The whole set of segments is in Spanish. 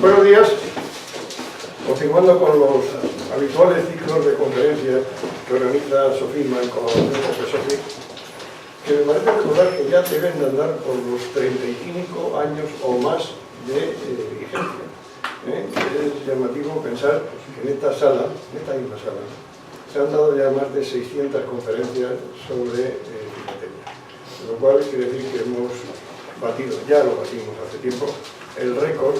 Buenos días. Continuando con los habituales ciclos de conferencias que organiza Sofisma en colaboración con Sofi, que me parece recordar que ya deben de andar por los 35 años o más de vigencia. Es llamativo pensar que en esta misma sala, se han dado ya más de 600 conferencias sobre filatelia, lo cual quiere decir que hemos batido, ya lo batimos hace tiempo, el récord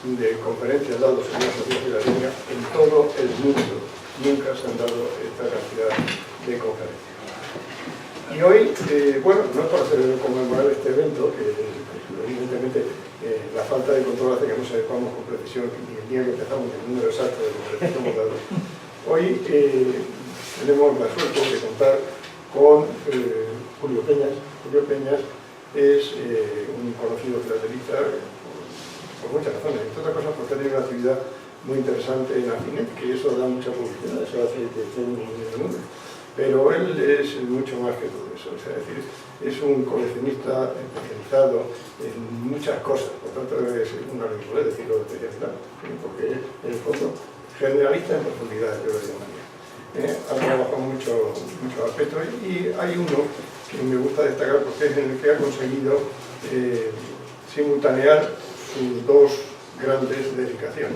de conferencias dados en la sociedad filatelia en todo el mundo. Nunca se han dado esta cantidad de conferencias. Y hoy, bueno, no es para conmemorar este evento, que evidentemente la falta de control hace que no sepamos con precisión ni el día que empezamos ni el número exacto de conferencias hemos dado. Hoy tenemos la suerte de contar con Julio Peñas. Julio Peñas es un conocido filatelista por muchas razones, entre otras cosas porque tiene una actividad muy interesante en Afinet, que eso da mucha publicidad, eso hace que esté en el mundo. Pero él es mucho más que todo eso, es decir, es un coleccionista especializado en muchas cosas, por tanto es una ridiculez decirlo de especialidad, porque es, en el fondo, generalista en profundidad, yo lo llamaría. Ha trabajado muchos aspectos y hay uno que me gusta destacar porque es en el que ha conseguido simultanear sus dos grandes dedicaciones,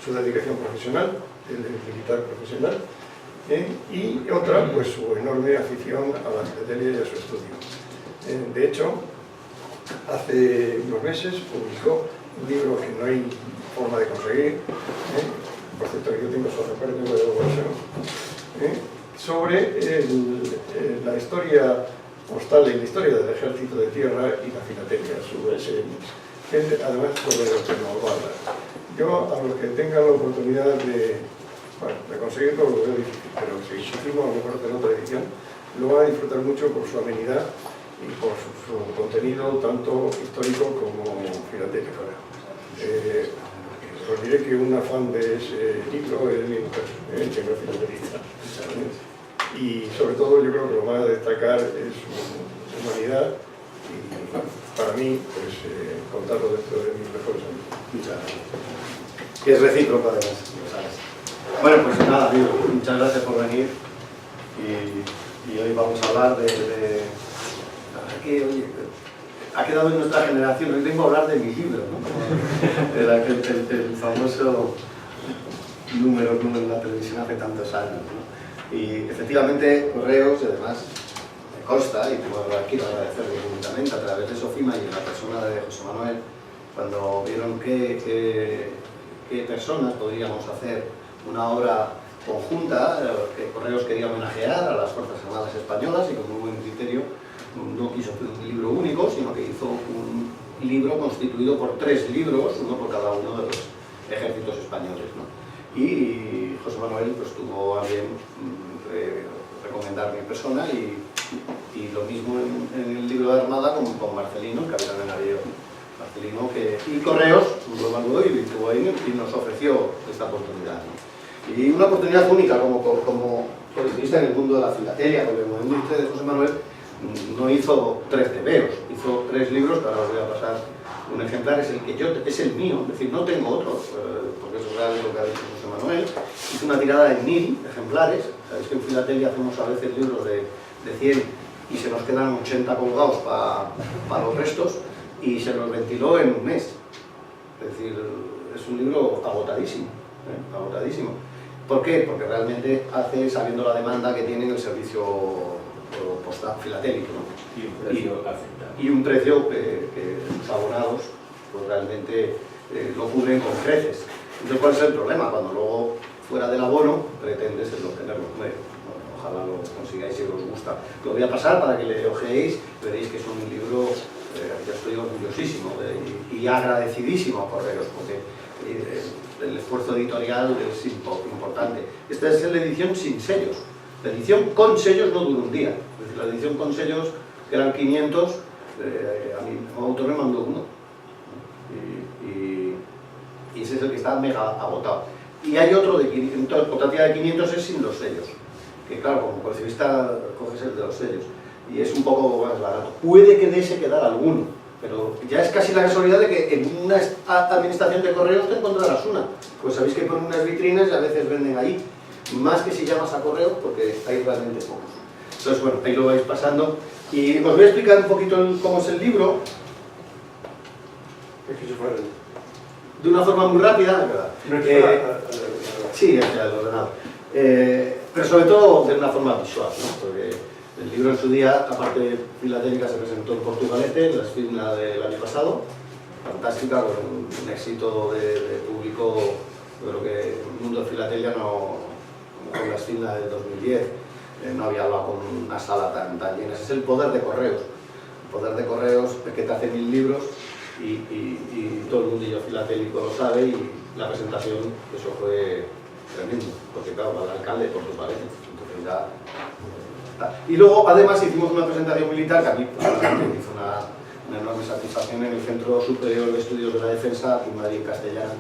su dedicación profesional, el militar profesional, y otra, pues su enorme afición a la filatelia y a su estudio. De hecho, hace unos meses publicó un libro que no hay forma de conseguir, por cierto que yo tengo su recuerdo de devolución, sobre la historia postal y la historia del Ejército de Tierra y la filatelia, su SMX, que además sobre lo que nos va a hablar. Yo, a los que tengan la oportunidad de conseguirlo, lo veo difícil, pero si hicimos a lo mejor en otra edición, lo van a disfrutar mucho por su amenidad y por su contenido tanto histórico como filatélico. Os diré que un afán de ese libro es mi mujer, que no es filatelista. Y sobre todo yo creo que lo más a destacar es su humanidad y para mí, pues, contarlo dentro de mis mejores amigos. Muchas gracias. Que es recíproco además, lo sabes. Bueno, pues nada, amigo, muchas gracias por venir y hoy vamos a hablar de que, oye, ha quedado en nuestra generación, hoy vengo a hablar de mi libro, ¿no? el famoso número en la televisión hace tantos años, ¿no? Y efectivamente, Correos, y además me consta, y quiero agradecerle públicamente a través de Sofisma y en la persona de José Manuel, cuando vieron qué personas podríamos hacer una obra conjunta, que Correos quería homenajear a las Fuerzas Armadas Españolas y con muy buen criterio no quiso hacer un libro único, sino que hizo un libro constituido por 3 libros, uno por cada uno de los ejércitos españoles, ¿no? Y José Manuel pues tuvo a bien recomendar mi persona y lo mismo en el libro de Armada con Marcelino, el capitán de navío Marcelino, y Correos lo evaluó y nos ofreció esta oportunidad, ¿no? Y una oportunidad única como coleccionista en el mundo de la filatelia, porque como ven ustedes, José Manuel no hizo 3 tebeos, hizo 3 libros, que ahora os voy a pasar un ejemplar, es el mío, es decir, no tengo otro, porque eso es real lo que ha dicho José Manuel. Hizo una tirada de 1000 ejemplares, sabéis que en filatelia hacemos a veces libros de 100 y se nos quedan 80 colgados para los restos, y se los ventiló en un mes. Es decir, es un libro agotadísimo, agotadísimo. ¿Por qué? Porque realmente hace, sabiendo la demanda que tiene el servicio postal filatélico, ¿no? Y un precio aceptable. Y un precio que los abonados pues realmente lo cubren con creces. Entonces, ¿cuál es el problema? Cuando luego, fuera del abono, pretendes obtenerlo. Ojalá lo consigáis si os gusta. Lo voy a pasar para que le ojeéis, veréis que es un libro, ya estoy orgullosísimo y agradecidísimo a Correos, porque el esfuerzo editorial es importante. Esta es la edición sin sellos. La edición con sellos no dura un día. Es decir, la edición con sellos, que eran 500, a mi autor me mandó uno. Y ese es el que está mega agotado. Y hay otro de 500, otra tira de 500 es sin los sellos. Que claro, como coleccionista coges el de los sellos. Y es un poco más barato. Puede que de ese quedar alguno. pero ya es casi la casualidad de que en una administración de correos te encontrarás una. Pues sabéis que ponen unas vitrinas y a veces venden ahí, más que si llamas a correo, porque hay realmente pocos. Entonces, bueno, ahí lo vais pasando. Y os voy a explicar un poquito cómo es el libro, Es que se fuera. de una forma muy rápida, No ¿verdad? está Sí, es el ordenador. Pero sobre todo de una forma visual, ¿no? Porque el libro en su día, aparte filatélica, se presentó en Portugalete, en la esquina del año pasado, fantástica, con un éxito de público, yo creo que el mundo de filatelia no, como con la esquina del 2010, no había hablado con una sala tan llena. Ese es el poder de correos. El poder de correos es que te hace 1000 libros y todo el mundillo filatélico lo sabe, y la presentación, eso fue tremendo, porque claro, va el alcalde de Portugalete, entonces ya... Y luego, además, hicimos una presentación militar que a mí personalmente me hizo una enorme satisfacción en el Centro Superior de Estudios de la Defensa, aquí en Madrid, en Castellana,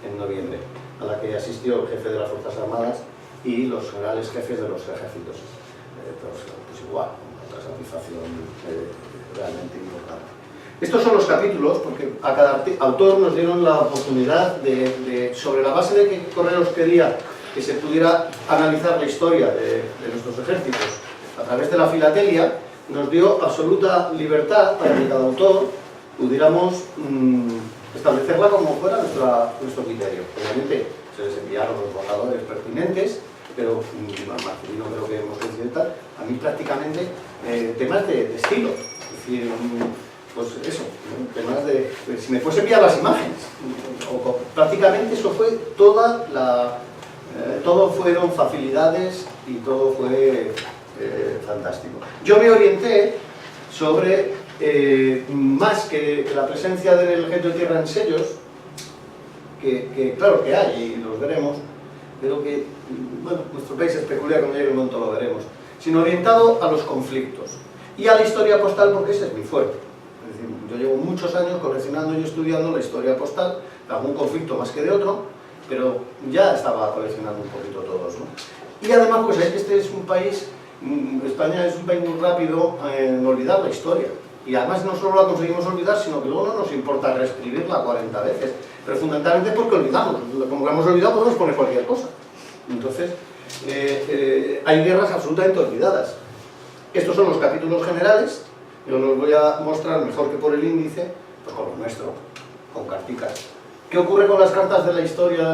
en noviembre, a la que asistió el jefe de las Fuerzas Armadas y los generales jefes de los ejércitos. Pues igual, otra satisfacción realmente importante. Estos son los capítulos, porque a cada autor nos dieron la oportunidad de, sobre la base de que Correos quería que se pudiera analizar la historia de nuestros ejércitos a través de la filatelia, nos dio absoluta libertad para que cada autor pudiéramos establecerla como fuera nuestro criterio. Obviamente se les enviaron los borradores pertinentes, pero Marcelino creo que hemos coincidido y tal, a mí prácticamente temas de estilo, es decir, pues eso, ¿no? Temas de... si me fuese enviar las imágenes, prácticamente eso fue toda la... todo fueron facilidades y todo fue fantástico. Yo me orienté sobre, más que la presencia del ejército de tierra en sellos, que claro que hay y los veremos, pero que, bueno, nuestro país es peculiar, cuando llegue el momento lo veremos, sino orientado a los conflictos y a la historia postal, porque ese es mi fuerte. Es decir, yo llevo muchos años coleccionando y estudiando la historia postal, de algún conflicto más que de otro, pero ya estaba coleccionando un poquito todos, ¿no? Y además, pues es que este es un país, España es un país muy rápido en olvidar la historia. Y además no solo la conseguimos olvidar, sino que luego no nos importa reescribirla 40 veces. Pero fundamentalmente porque olvidamos. Como la hemos olvidado, podemos poner cualquier cosa. Entonces, hay guerras absolutamente olvidadas. Estos son los capítulos generales. Yo los voy a mostrar mejor que por el índice, pues con lo nuestro, con carticas. ¿Qué ocurre con las cartas de la historia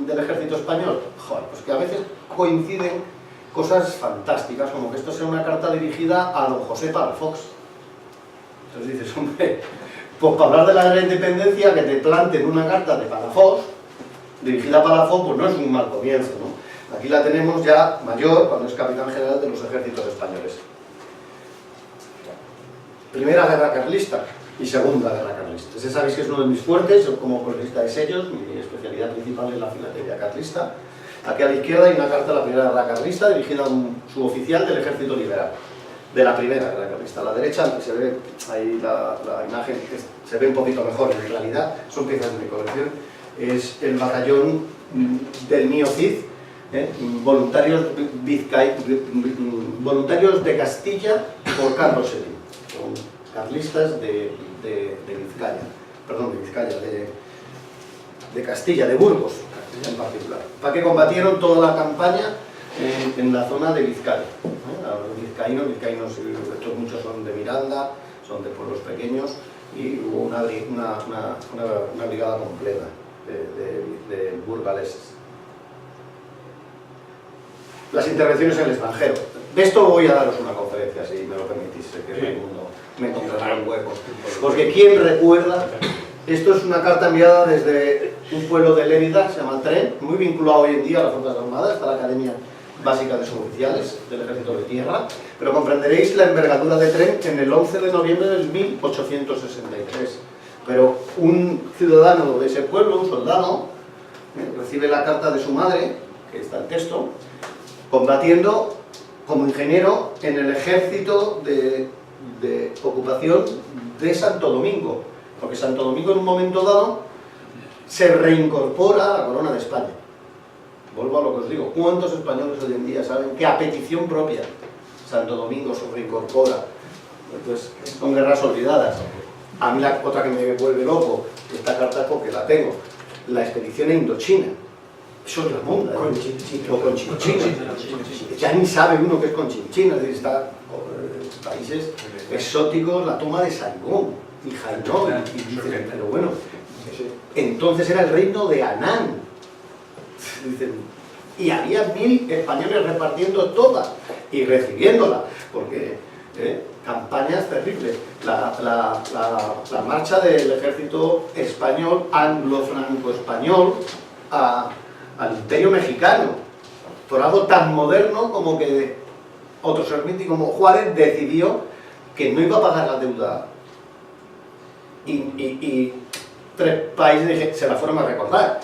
del ejército español? Joder, pues que a veces coinciden cosas fantásticas, como que esto sea una carta dirigida a don José Palafox. Entonces dices, hombre, pues para hablar de la guerra de independencia, que te planten una carta de Palafox, dirigida a Palafox, pues no es un mal comienzo, ¿no? Aquí la tenemos ya mayor, cuando es capitán general de los ejércitos españoles. Primera guerra carlista y segunda guerra carlista. Ese sabéis que es uno de mis fuertes, yo como coleccionista de sellos, mi especialidad principal es la filatelia carlista. Aquí a la izquierda hay una carta de la primera guerra carlista dirigida a un suboficial del ejército liberal, de la primera guerra carlista. A la derecha se ve ahí la imagen, que se ve un poquito mejor en realidad, son piezas de mi colección. Es el batallón del Mío Cid, voluntarios de Castilla por Carlos Sedín. Son carlistas de Vizcaya, perdón, de Vizcaya, de Castilla, de Burgos en particular, para que combatieron toda la campaña en la zona de Vizcaya. Los vizcaínos, estos muchos son de Miranda, son de pueblos pequeños, y hubo una brigada completa de burgaleses. Las intervenciones en el extranjero. De esto voy a daros una conferencia, si me lo permitís, que es el mundo me encontrará un hueco. Porque ¿quién recuerda? Esto es una carta enviada desde un pueblo de Lérida, se llama Tren, muy vinculado hoy en día a las Fuerzas Armadas, está la Academia Básica de Suboficiales del Ejército de Tierra, pero comprenderéis la envergadura de Tren en el 11 de noviembre del 1863. Pero un ciudadano de ese pueblo, un soldado, recibe la carta de su madre, que está el texto, combatiendo como ingeniero en el ejército de ocupación de Santo Domingo, porque Santo Domingo en un momento dado se reincorpora a la corona de España. Vuelvo a lo que os digo, ¿cuántos españoles hoy en día saben que a petición propia Santo Domingo se reincorpora? Entonces, son guerras olvidadas. A mí la otra que me vuelve loco, esta carta es porque la tengo, la expedición a Indochina. Eso es la monda. O Conchinchina. Ya ni sabe uno qué es Conchinchina, es decir, está países exóticos, la toma de Saigón y Hainoi, y dicen, pero bueno, entonces era el reino de Anán. Dicen, y había 1000 españoles repartiendo toda y recibiéndola, porque campañas terribles. La marcha del ejército español, anglo-franco-español, al imperio mexicano, por algo tan moderno como que otro sermiti como Juárez decidió que no iba a pagar la deuda y 3 países se la fueron a recordar.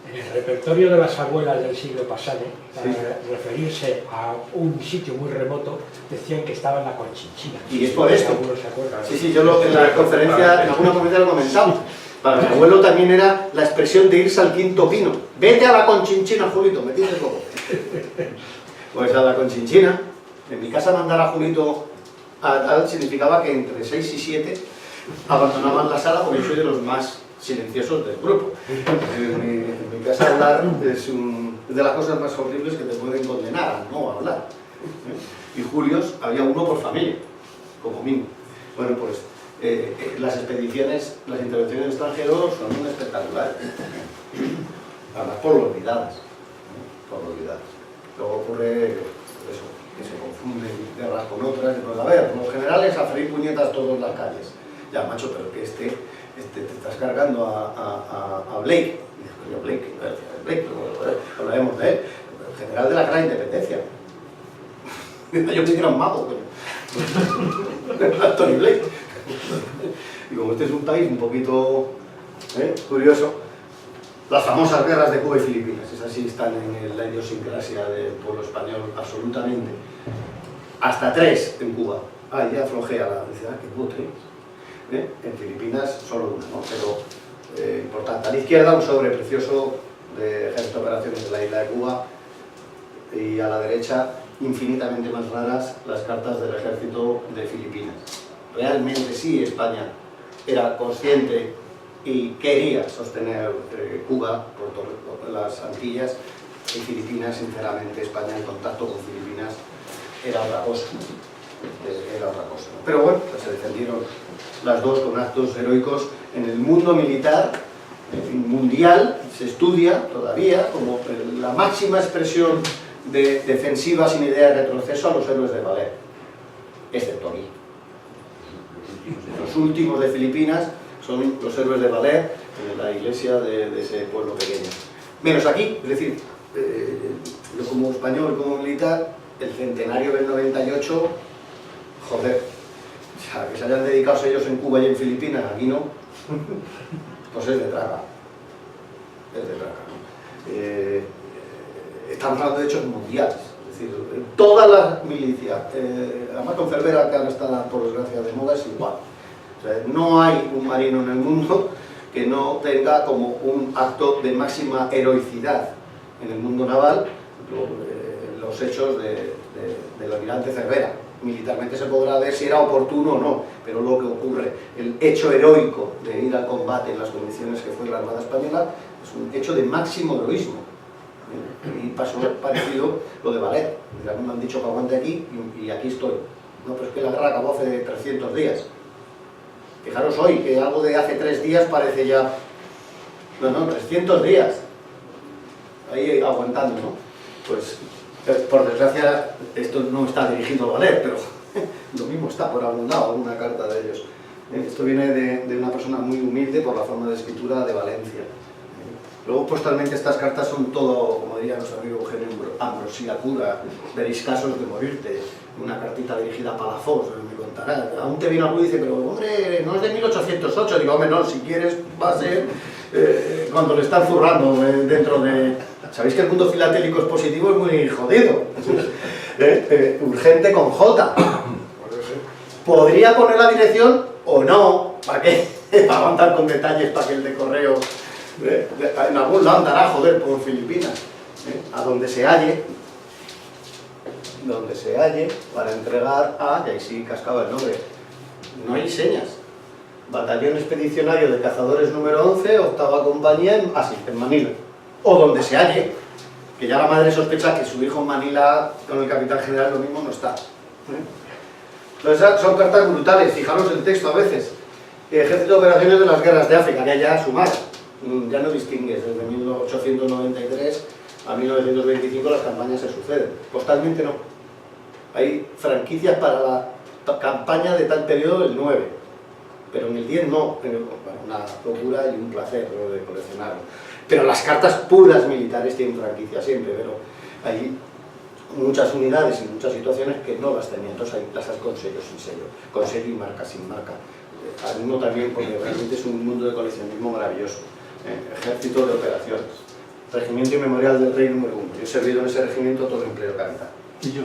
En el repertorio de las abuelas del siglo pasado, para referirse a un sitio muy remoto, decían que estaba en la Conchinchina. Y es por esto. ¿Alguno se acuerda? Sí, yo en la conferencia, en alguna conferencia lo comentamos. Para mi abuelo también era la expresión de irse al quinto pino. Vete a la Conchinchina, Julito, me tienes loco. Pues a la Conchinchina. En mi casa mandar a Julito significaba que entre 6 y 7 abandonaban la sala porque yo soy de los más silenciosos del grupo. En mi casa hablar es de las cosas más horribles que te pueden condenar a no hablar. Y Julios había uno por familia, como mínimo. Bueno, pues las expediciones, las intervenciones en extranjeros son espectaculares. Además por lo olvidadas. Por lo olvidadas. Luego ocurre eso, que se confunden guerras con otras. Pues a ver, los generales a freír puñetas todas las calles. Ya, macho, pero que te estás cargando a Blake. Blake, hablaremos de él. El general de la Gran Independencia. Yo creí que era un mago, coño. Tony Blake. Y como este es un país un poquito curioso, las famosas guerras de Cuba y Filipinas, esas sí están en la idiosincrasia del pueblo español absolutamente. Hasta 3 en Cuba. Ya flojea la ciudad, que hubo 3. En Filipinas solo una, ¿no? Pero importante. A la izquierda un sobre precioso de ejército de operaciones de la isla de Cuba y a la derecha infinitamente más raras las cartas del ejército de Filipinas. Realmente sí España era consciente y quería sostener Cuba por las Antillas y Filipinas, sinceramente España en contacto con Filipinas era otra cosa. Pero bueno, pues se defendieron las dos con actos heroicos en el mundo militar mundial. Se estudia todavía como la máxima expresión de defensiva sin idea de retroceso a los héroes de Valer, excepto aquí. Los últimos de Filipinas son los héroes de Valer en la iglesia de ese pueblo pequeño. Menos aquí, es decir, yo como español, como militar, el centenario del 98, joder, o sea, que se hayan dedicado ellos en Cuba y en Filipinas, aquí no, pues es de traga. Es de traga. Estamos hablando de hechos mundiales, es decir, todas las milicias, además con Cervera, que ahora está por desgracia de moda, es igual. O sea, no hay un marino en el mundo que no tenga como un acto de máxima heroicidad en el mundo naval los hechos del almirante Cervera. Militarmente se podrá ver si era oportuno o no, pero lo que ocurre, el hecho heroico de ir al combate en las condiciones que fue la Armada Española, es un hecho de máximo heroísmo. Y pasó parecido lo de Valer. Me han dicho que aguante aquí y aquí estoy. No, pero es que la guerra acabó hace 300 días. Fijaros hoy, que algo de hace 3 días parece ya... No, 300 días. Ahí aguantando, ¿no? Pues, por desgracia, esto no está dirigido a Valer, pero lo mismo está por algún lado, alguna carta de ellos. Esto viene de una persona muy humilde por la forma de escritura de Valencia. Luego, postalmente, estas cartas son todo, como diría nuestro amigo Eugenio, ambrosía pura, veréis casos de morirte. Una cartita dirigida a Palafox, me contará. Aún te viene algo y dice, pero hombre, no es de 1808. Digo, hombre, no, si quieres va a ser cuando le están zurrando dentro de... Sabéis que el mundo filatélico expositivo es muy jodido. Urgente con J. Podría poner la dirección o no, ¿para qué? Para aguantar con detalles para que el de correo... en algún lado andará, joder, por Filipinas, a donde se halle, para entregar a, y ahí sí cascaba el nombre, no hay señas, batallón expedicionario de cazadores número 11, octava compañía, en Manila, o donde se halle, que ya la madre sospecha que su hijo en Manila con el capitán general lo mismo no está. Entonces son cartas brutales, fijaros el texto a veces. Ejército de Operaciones de las Guerras de África, que ya sumar, ya no distingues, desde 1893 a 1925 las campañas se suceden, postalmente no. Hay franquicias para la campaña de tal periodo del 9, pero en el 10 no, pero, bueno, una locura y un placer, ¿no?, de coleccionarlo. Pero las cartas puras militares tienen franquicia siempre, pero hay muchas unidades y muchas situaciones que no las tenían, entonces hay las con sello, sin sello, con sello y marca, sin marca. Animo también porque realmente es un mundo de coleccionismo maravilloso. Ejército de Operaciones, Regimiento y Memorial del Rey número 1. Yo he servido en ese regimiento todo el empleo capital. Y yo.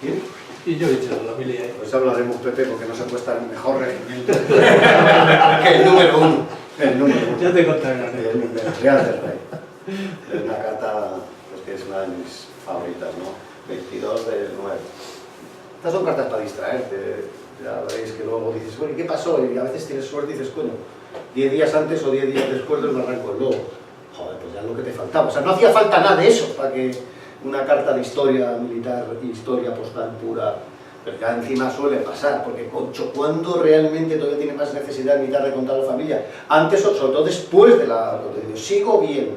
¿Quién? Y yo he hecho la familia. Pues hablaremos, Pepe, porque no se puesta el mejor regimiento que el número 1. El número 1. Ya te contaré la El Memorial del Rey. Es una carta pues, que es una de mis favoritas, ¿no? 22 del 9. Estas son cartas para distraerte. Ya veréis que luego dices, bueno, ¿y qué pasó? Y a veces tienes suerte y dices, coño, 10 días antes o 10 días después del barranco del Lobo. Joder, pues ya es lo que te faltaba. O sea, no hacía falta nada de eso para que una carta de historia militar, historia postal pura, pero ya encima suele pasar, porque concho, ¿cuándo realmente todavía tiene más necesidad militar de contar a la familia? Antes o sobre todo después de la... Sigo bien.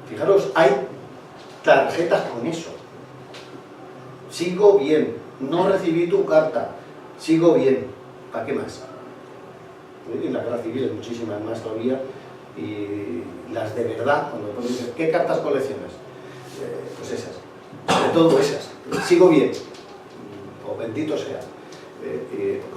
Fijaros, hay tarjetas con eso. Sigo bien. No recibí tu carta. Sigo bien. ¿Para qué más? En la guerra civil hay muchísimas más todavía. Y las de verdad, cuando me dicen, ¿qué cartas coleccionas? Pues esas. Sobre todo esas. Sigo bien. O bendito sea.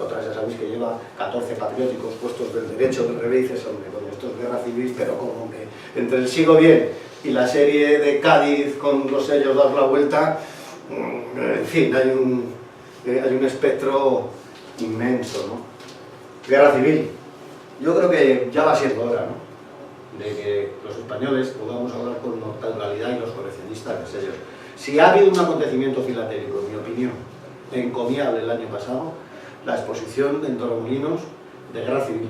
Otras ya sabéis que lleva 14 patrióticos puestos del derecho, del revés, y dices, hombre, coño, esto es guerra civil, pero como que entre el sigo bien y la serie de Cádiz con los sellos dar la vuelta, en fin, hay un espectro inmenso, ¿no? Guerra civil. Yo creo que ya va siendo hora, ¿no?, de que los españoles podamos hablar con naturalidad y los coleccionistas de sellos. Si ha habido un acontecimiento filatélico, en mi opinión, encomiable el año pasado, la exposición en Torremolinos de Guerra Civil,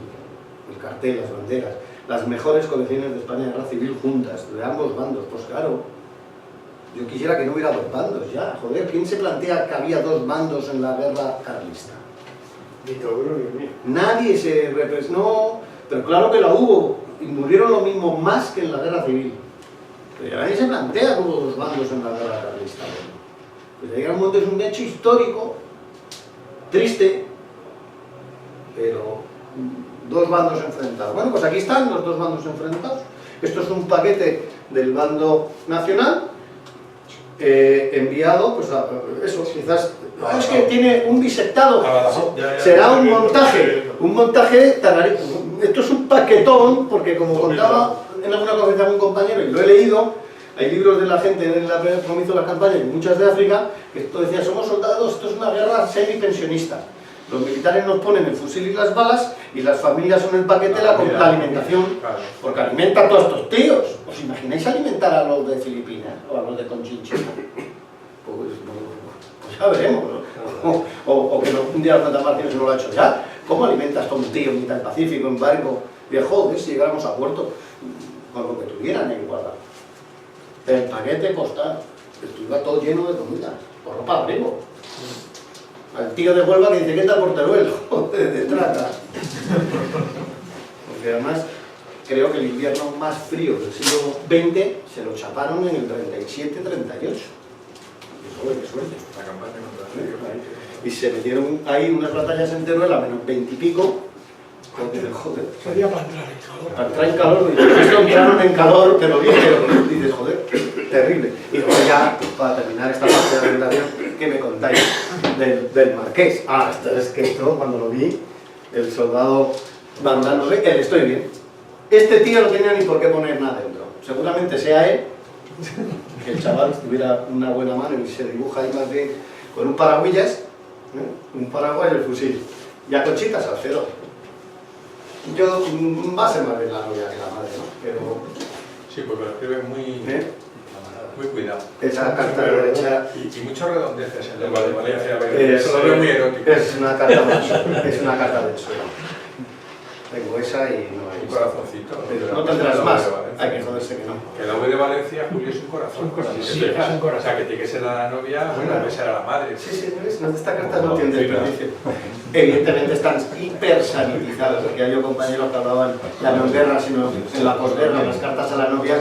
el cartel, las banderas, las mejores colecciones de España de Guerra Civil juntas, de ambos bandos. Pues claro, yo quisiera que no hubiera dos bandos ya, joder, ¿quién se plantea que había dos bandos en la guerra carlista? Ni Toguro ni mío. Nadie se representó, pero claro que la hubo, y murieron lo mismo más que en la guerra civil. Pero nadie se plantea como dos bandos en la guerra carlista. Pues llega un momento, es un hecho histórico, triste, pero dos bandos enfrentados. Bueno, pues aquí están los dos bandos enfrentados. Esto es un paquete del bando nacional, enviado, pues a eso, quizás, es que tiene un bisectado, será un montaje, esto es un paquetón, porque como contaba en alguna conferencia un compañero, y lo he leído, hay libros de la gente de la cómo hizo la campaña, y muchas de África, que esto decía, somos soldados, esto es una guerra semipensionista. Los militares nos ponen el fusil y las balas, y las familias son el paquete, la alimentación, porque alimenta a todos estos tíos. ¿Os imagináis alimentar a los de Filipinas o a los de Conchinchina? Pues ya veremos, ¿no? O que un día Santa Martínez no lo ha hecho ya. ¿Cómo alimentas a un tío en mitad del Pacífico, en barco? Viejo, si llegáramos a puerto, con lo que tuvieran en guarda. El paquete postal, estuviera todo lleno de comida, por ropa de abrigo. Al tío de Huelva que dice, ¿qué tal por Teruel? Joder, de trata. Porque además, creo que el invierno más frío del siglo XX se lo chaparon en el 37-38. Joder, qué suerte. La campaña contra el frío. Y se metieron ahí unas batallas en Teruel a menos 20 y pico. Joder. Sería para entrar en calor. Para entrar en calor, esto entraron en calor, pero bien, pero dices, joder, terrible. Y luego ya, para terminar esta parte de la presentación, ¿qué me contáis del Marqués? Es que esto, cuando lo vi, el soldado mandándole, él, estoy bien. Este tío no tenía ni por qué poner nada dentro. Seguramente sea él, que el chaval tuviera una buena mano y se dibuja ahí más bien con un paraguillas, un paraguas y el fusil. Y a Conchita Salcedo. Yo, va a ser más bien la novia que la madre, ¿no? Pero... Sí, porque lo escribe muy... Muy cuidado. Esa carta derecha Y muchos redondeces en el de Valencia. es, Eso lo veo muy erótico. es una carta del suelo. Tengo esa y no hay. Un corazoncito. Pero no tendrás más. Hay que joderse que no. Que la V de Valencia, Julio, es un corazón. Un corazón, Si sí, te es fijas, un corazón. O sea, que tiene que ser a la novia, bueno, debe ser a la madre. Sí, sí, ¿ves? No, esta carta no tiene desperdicio. Evidentemente están hiper sanitizadas, porque hay compañeros que hablaban ya no en guerra, sino en la posguerra, las cartas a la novia,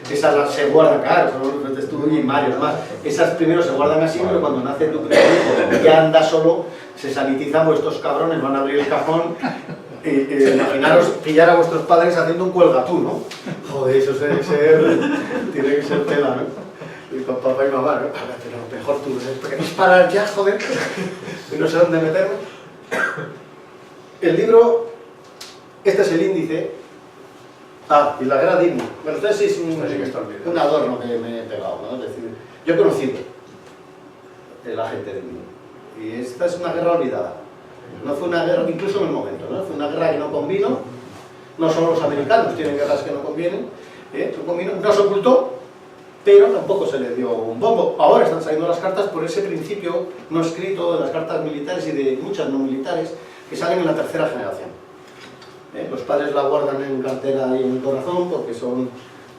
esas se guardan, claro, son tú y varios más. Esas primero se guardan así, pero cuando nace tu primer hijo, ya anda solo, se sanitizan, pues estos cabrones van a abrir el cajón. Imaginaros pillar a vuestros padres haciendo un cuelgatú, ¿no? Joder, eso tiene que ser tela, ¿no? Y con papá y mamá, ¿no? Pero mejor tú, ¿no? Parar ya, joder, y no sé dónde meterme. El libro, este es el índice. Ah, y la guerra de Himno. Bueno, este es un adorno que me he pegado, ¿no? Es decir, yo he conocido la gente de Himno. Y esta es una guerra olvidada. No fue una guerra, incluso en el momento, ¿no? Fue una guerra que no convino. No solo los americanos tienen guerras que no convienen. No convino, no se ocultó, pero tampoco se le dio un bombo. Ahora están saliendo las cartas por ese principio no escrito de las cartas militares y de muchas no militares que salen en la tercera generación. Los padres la guardan en cartera y en el corazón porque son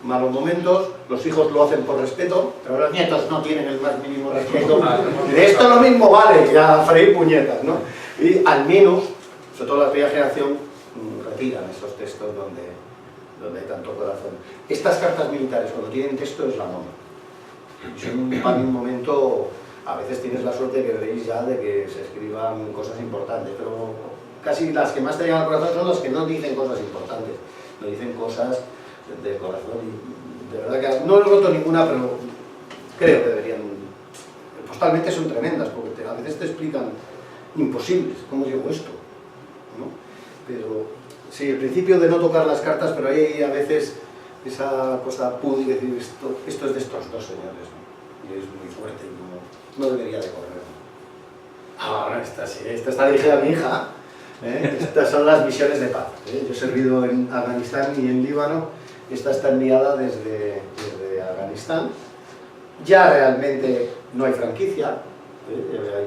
malos momentos, los hijos lo hacen por respeto, pero los nietos no tienen el más mínimo respeto. De esto lo mismo vale, ya freír puñetas, ¿no? Y al menos, sobre todo la primera generación, retiran esos textos donde hay tanto corazón. Estas cartas militares, cuando tienen texto, es la moda. Son un momento, a veces tienes la suerte que veréis ya de que se escriban cosas importantes, pero casi las que más te llegan al corazón son las que no dicen cosas importantes, no dicen cosas del corazón. Y de verdad que no he roto ninguna, pero creo que deberían. Postalmente son tremendas, porque a veces te explican imposibles, ¿cómo llegó esto? ¿No? Pero sí, el principio de no tocar las cartas, pero hay a veces esa cosa pude decir, esto es de estos dos señores, ¿no? Y es muy fuerte y no debería de correr. Ahora esta sí, esta está dirigida a mi hija. Estas son las misiones de paz. Yo he servido en Afganistán y en Líbano. Esta está enviada desde Afganistán. Ya realmente no hay franquicia,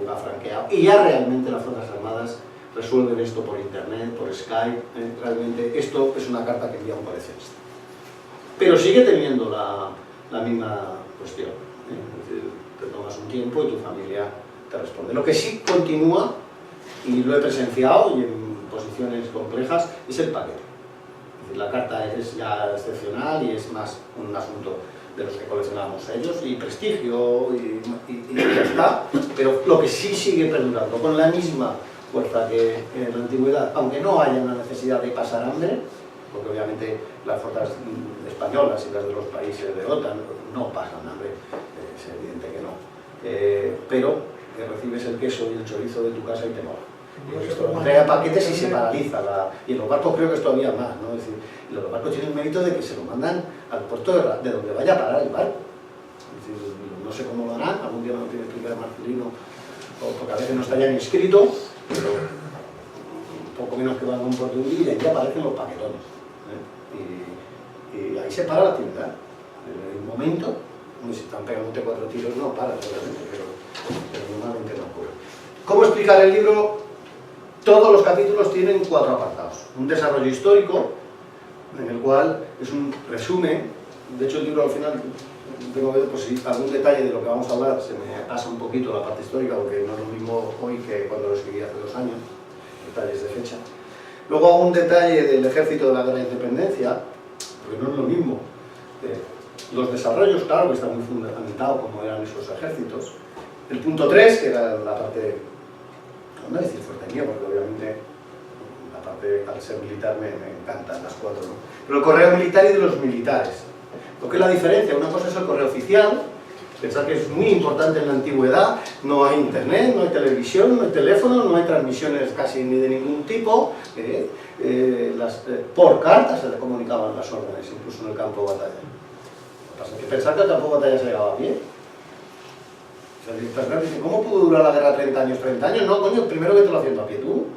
va franqueado. Y ya realmente las Fuerzas Armadas resuelven esto por internet, por Skype. Realmente esto es una carta que envía un coleccionista. Pero sigue teniendo la misma cuestión. Es decir, te tomas un tiempo y tu familia te responde. Lo que sí continúa, y lo he presenciado y en posiciones complejas, es el paquete. Es decir, la carta es ya excepcional y es más un asunto de los que coleccionamos ellos, y prestigio, y ya está. Pero lo que sí sigue perdurando, con la misma fuerza que en la antigüedad, aunque no haya una necesidad de pasar hambre, porque obviamente las fuerzas españolas y las de los países de OTAN no pasan hambre, es evidente que no. Pero recibes el queso y el chorizo de tu casa y te mola. Esto crea paquetes y se paraliza. Y en los barcos creo que es todavía más, ¿no? Es decir, los barcos tienen el mérito de que se lo mandan al puerto de donde vaya a parar el barco. Es decir, no sé cómo lo harán, algún día me lo tiene que explicar Marcelino, porque a veces no está ya ni escrito, pero un poco menos que van a un puerto y ahí aparecen los paquetones. Y ahí se para la actividad. En el momento, si están pegándote 4 tiros, no paras, obviamente, pero normalmente no ocurre. ¿Cómo explicar el libro? Todos los capítulos tienen 4 apartados. Un desarrollo histórico, en el cual es un resumen. De hecho, el libro al final, tengo que ver por si algún detalle de lo que vamos a hablar se me pasa un poquito la parte histórica, porque no es lo mismo hoy que cuando lo escribí hace 2 años, detalles de fecha. Luego hago un detalle del ejército de la guerra de independencia, porque no es lo mismo. Los desarrollos, claro, que está muy fundamentado como eran esos ejércitos. El punto 3, que era la parte, no voy a decir fuerte mía, porque obviamente la parte, al ser militar, me encantan las 4, ¿no? Pero el correo militar y de los militares. Lo que es la diferencia, una cosa es el correo oficial, pensad que es muy importante en la antigüedad, no hay internet, no hay televisión, no hay teléfono, no hay transmisiones casi ni de ningún tipo, por cartas se le comunicaban las órdenes, incluso en el campo de batalla. Lo que pasa es que pensad que el campo de batalla se llevaba bien. O sea, dicen, ¿cómo pudo durar la guerra 30 años? 30 años, no, coño, primero que te lo haciendo a pie tú,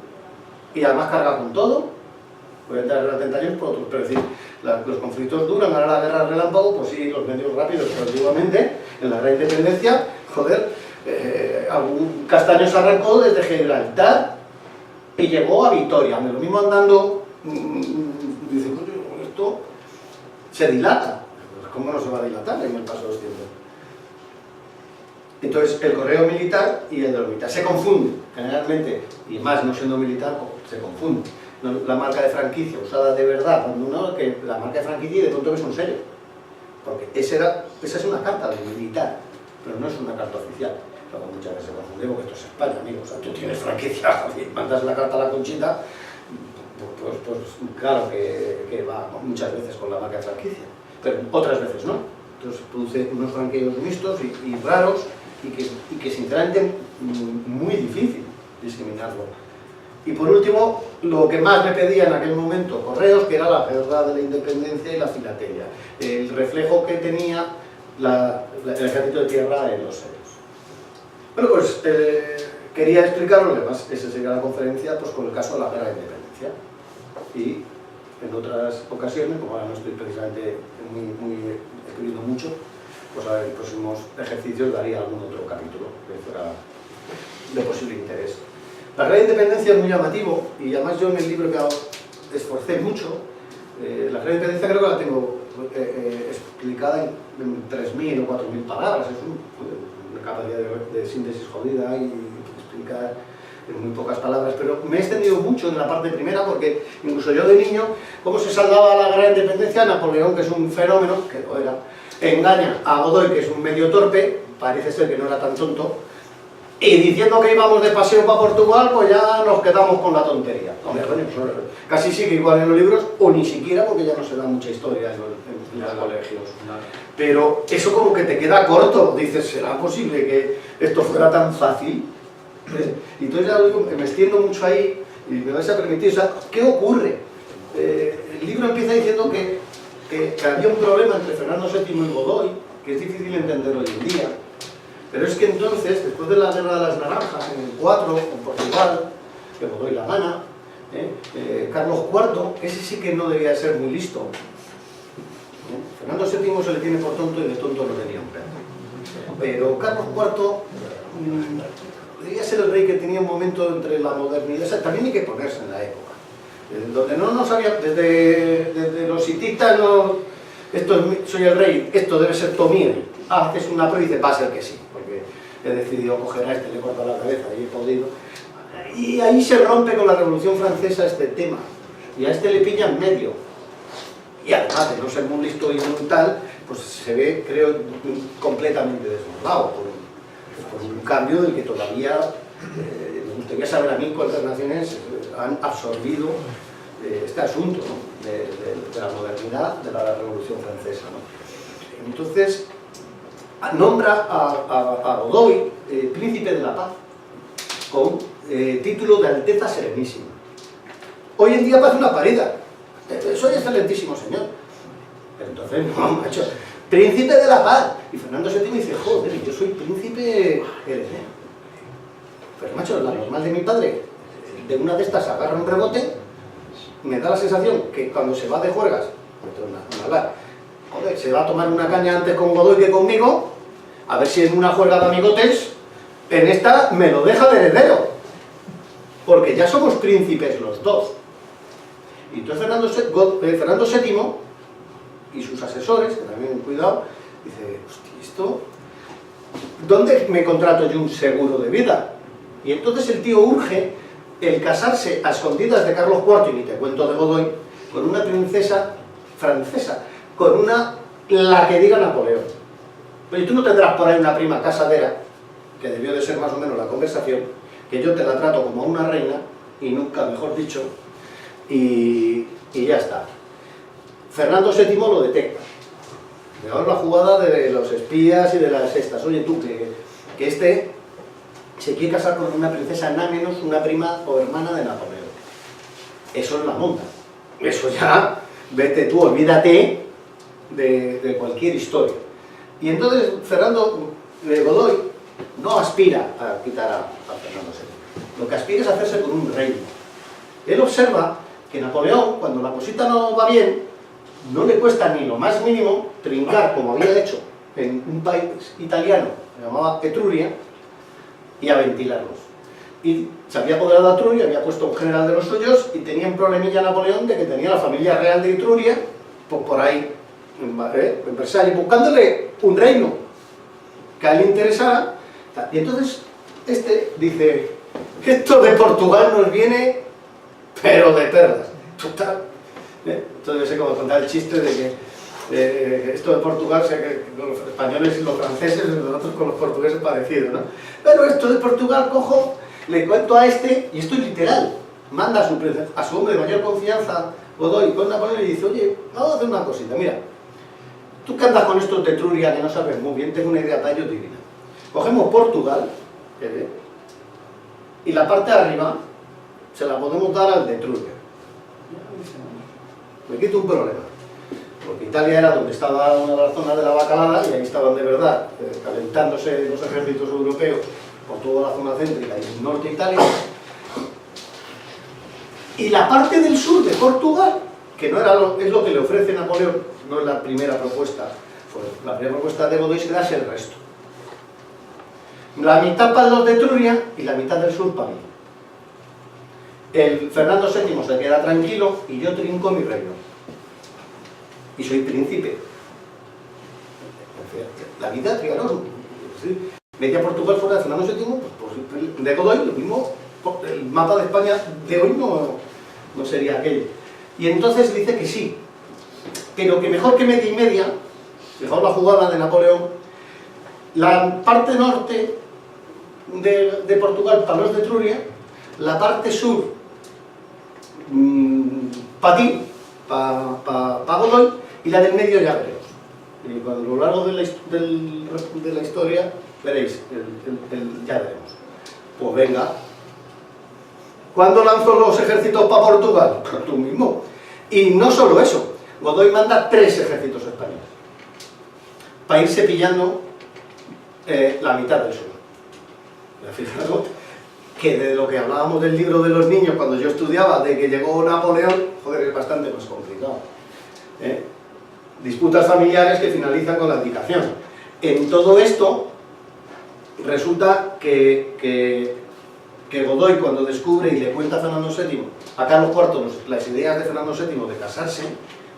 y además carga con todo. Puede traer la tentación por otros, pero es decir, los conflictos duran, ahora la guerra relámpago, pues sí, los medios rápidos, pero antiguamente, en la Gran Independencia, joder, algún castaño se arrancó desde Gibraltar y llegó a Vitoria. Lo mismo andando, dice, esto se dilata. ¿Cómo no se va a dilatar en el paso de los tiempos? Entonces, el correo militar y el de los militares se confunden, generalmente, y más no siendo militar, se confunde. La marca de franquicia usada de verdad, cuando uno, que la marca de franquicia y de pronto ves un sello. Porque esa es una carta de militar, pero no es una carta oficial. Luego muchas veces se confunde porque esto es España, amigo. O sea, tú tienes franquicia, mandas la carta a la Conchita, pues claro que va muchas veces con la marca de franquicia, pero otras veces no. Entonces produce unos franqueos mixtos y raros y que sinceramente muy difícil discriminarlo. Y por último, lo que más me pedía en aquel momento Correos, que era la verdad de la independencia y la filatelia, el reflejo que tenía el ejército de tierra en los sellos. Bueno, pues quería explicarlo, además esa sería la conferencia, pues con el caso de la guerra de independencia. Y en otras ocasiones, como ahora no estoy precisamente muy escribiendo mucho, pues a ver, en próximos ejercicios daría algún otro capítulo que fuera de posible interés. La Gran Independencia es muy llamativo, y además yo en el libro que esforcé mucho, la Gran Independencia creo que la tengo explicada en 3.000 o 4.000 palabras, es una capacidad de síntesis jodida y explicar en muy pocas palabras, pero me he extendido mucho en la parte primera porque incluso yo de niño, cómo se saldaba la Gran Independencia, Napoleón, que es un fenómeno, que lo era, engaña a Godoy, que es un medio torpe, parece ser que no era tan tonto, y diciendo que íbamos de paseo para Portugal, pues ya nos quedamos con la tontería. Hombre, coño, casi sigue igual en los libros, o ni siquiera, porque ya no se da mucha historia en los colegios. Pero eso como que te queda corto, dices, ¿será posible que esto fuera tan fácil? Y entonces ya me extiendo mucho ahí, y me vais a permitir, o sea, ¿qué ocurre? El libro empieza diciendo que había un problema entre Fernando VII y Godoy, que es difícil entender hoy en día. Pero es que entonces, después de la Guerra de las Naranjas, en el 4, en Portugal, que Godoy la gana, Carlos IV, ese sí que no debía ser muy listo. Fernando VII se le tiene por tonto y de tonto no tenía un perro. Pero Carlos IV debía ser el rey que tenía un momento entre la modernidad, o sea, también hay que ponerse en la época. Donde no nos había, desde los hititas, no, soy el rey, esto debe ser todo mío. Haces una prueba y dices, va a ser que sí, porque he decidido coger a este, le corto la cabeza y he podido. Y ahí se rompe con la Revolución Francesa este tema, y a este le pilla en medio. Y además de no ser muy listo y muy tal, pues se ve, creo, completamente desbordado por un cambio del que todavía me gustaría saber a mí cuántas naciones han absorbido este asunto, ¿no? de la modernidad de la Revolución Francesa, ¿no? Entonces, nombra a Godoy príncipe de la paz, con título de Alteza Serenísima. Hoy en día parece una parida. Soy excelentísimo señor. Pero entonces, no, macho, príncipe de la paz. Y Fernando VII dice, joder, yo soy príncipe heredero. Pero macho, la normal de mi padre, de una de estas agarra un rebote, me da la sensación que cuando se va de juergas, joder, se va a tomar una caña antes con Godoy que conmigo, a ver si en una juerga de amigotes, en esta me lo deja de heredero, porque ya somos príncipes los dos. Y entonces Fernando VII y sus asesores, que también cuidado, dice, hostia, esto, ¿dónde me contrato yo un seguro de vida? Y entonces el tío urge el casarse a escondidas de Carlos IV, y ni te cuento de Godoy, con una princesa francesa, con la que diga Napoleón. Pero tú no tendrás por ahí una prima casadera, que debió de ser más o menos la conversación, que yo te la trato como a una reina, y nunca mejor dicho, y ya está. Fernando VII lo detecta. Veamos la jugada de los espías y de las estas. Oye tú, que este se quiere casar con una princesa nada menos una prima o hermana de Napoleón. Eso es la monta. Eso ya, vete tú, olvídate de cualquier historia. Y entonces Fernando Godoy no aspira a quitar a Fernando VII. Lo que aspira es hacerse con un reino. Él observa que Napoleón, cuando la cosita no va bien, no le cuesta ni lo más mínimo trincar, como había hecho en un país italiano, se llamaba Etruria, y a ventilarlos. Y se había apoderado de Etruria, había puesto un general de los suyos, y tenía un problemilla Napoleón de que tenía la familia real de Etruria, pues por ahí, en Versalles, buscándole un reino que a él le interesara. Y entonces este dice, esto de Portugal nos viene, pero de perlas. Total. Entonces yo sé cómo contar el chiste de que esto de Portugal, sé que con los españoles y los franceses, nosotros con los portugueses parecido, ¿no? Pero esto de Portugal, cojo, le cuento a este, y esto es literal, manda a su hombre de mayor confianza, Godoy, con Napoleón, y le dice, oye, vamos a hacer una cosita, mira, tú que andas con estos de Etruria, que no sabes muy bien, tengo una idea tallo divina. Cogemos Portugal, y la parte de arriba se la podemos dar al de Etruria. Me quito un problema, porque Italia era donde estaba una de las zonas de la Bacalada, y ahí estaban de verdad calentándose los ejércitos europeos por toda la zona céntrica y el norte de Italia. Y la parte del sur de Portugal, que no era es lo que le ofrece Napoleón, no es la primera propuesta, la primera propuesta de Godoy se da el resto. La mitad para los de Etruria y la mitad del sur para mí. El Fernando VII se queda tranquilo y yo trinco mi reino. Y soy príncipe. La vida trianon. ¿Sí? Media Portugal fuera de Fernando VII, pues de Godoy, lo mismo, el mapa de España de hoy no sería aquello. Y entonces dice que sí, pero que mejor que media y media, mejor la jugada de Napoleón, la parte norte de Portugal para los de Etruria, la parte sur para ti, para Godoy, y la del medio ya veremos. Y cuando a lo largo de la historia veréis, ya veremos. Pues venga. ¿Cuándo lanzó los ejércitos para Portugal? Pues tú mismo. Y no solo eso, Godoy manda 3 ejércitos españoles para irse pillando la mitad del sur. Fijaros que de lo que hablábamos del libro de los niños cuando yo estudiaba, de que llegó Napoleón, joder, es bastante más complicado. Disputas familiares que finalizan con la abdicación. En todo esto, resulta que Godoy, cuando descubre y le cuenta a Fernando VII, a Carlos IV, las ideas de Fernando VII de casarse,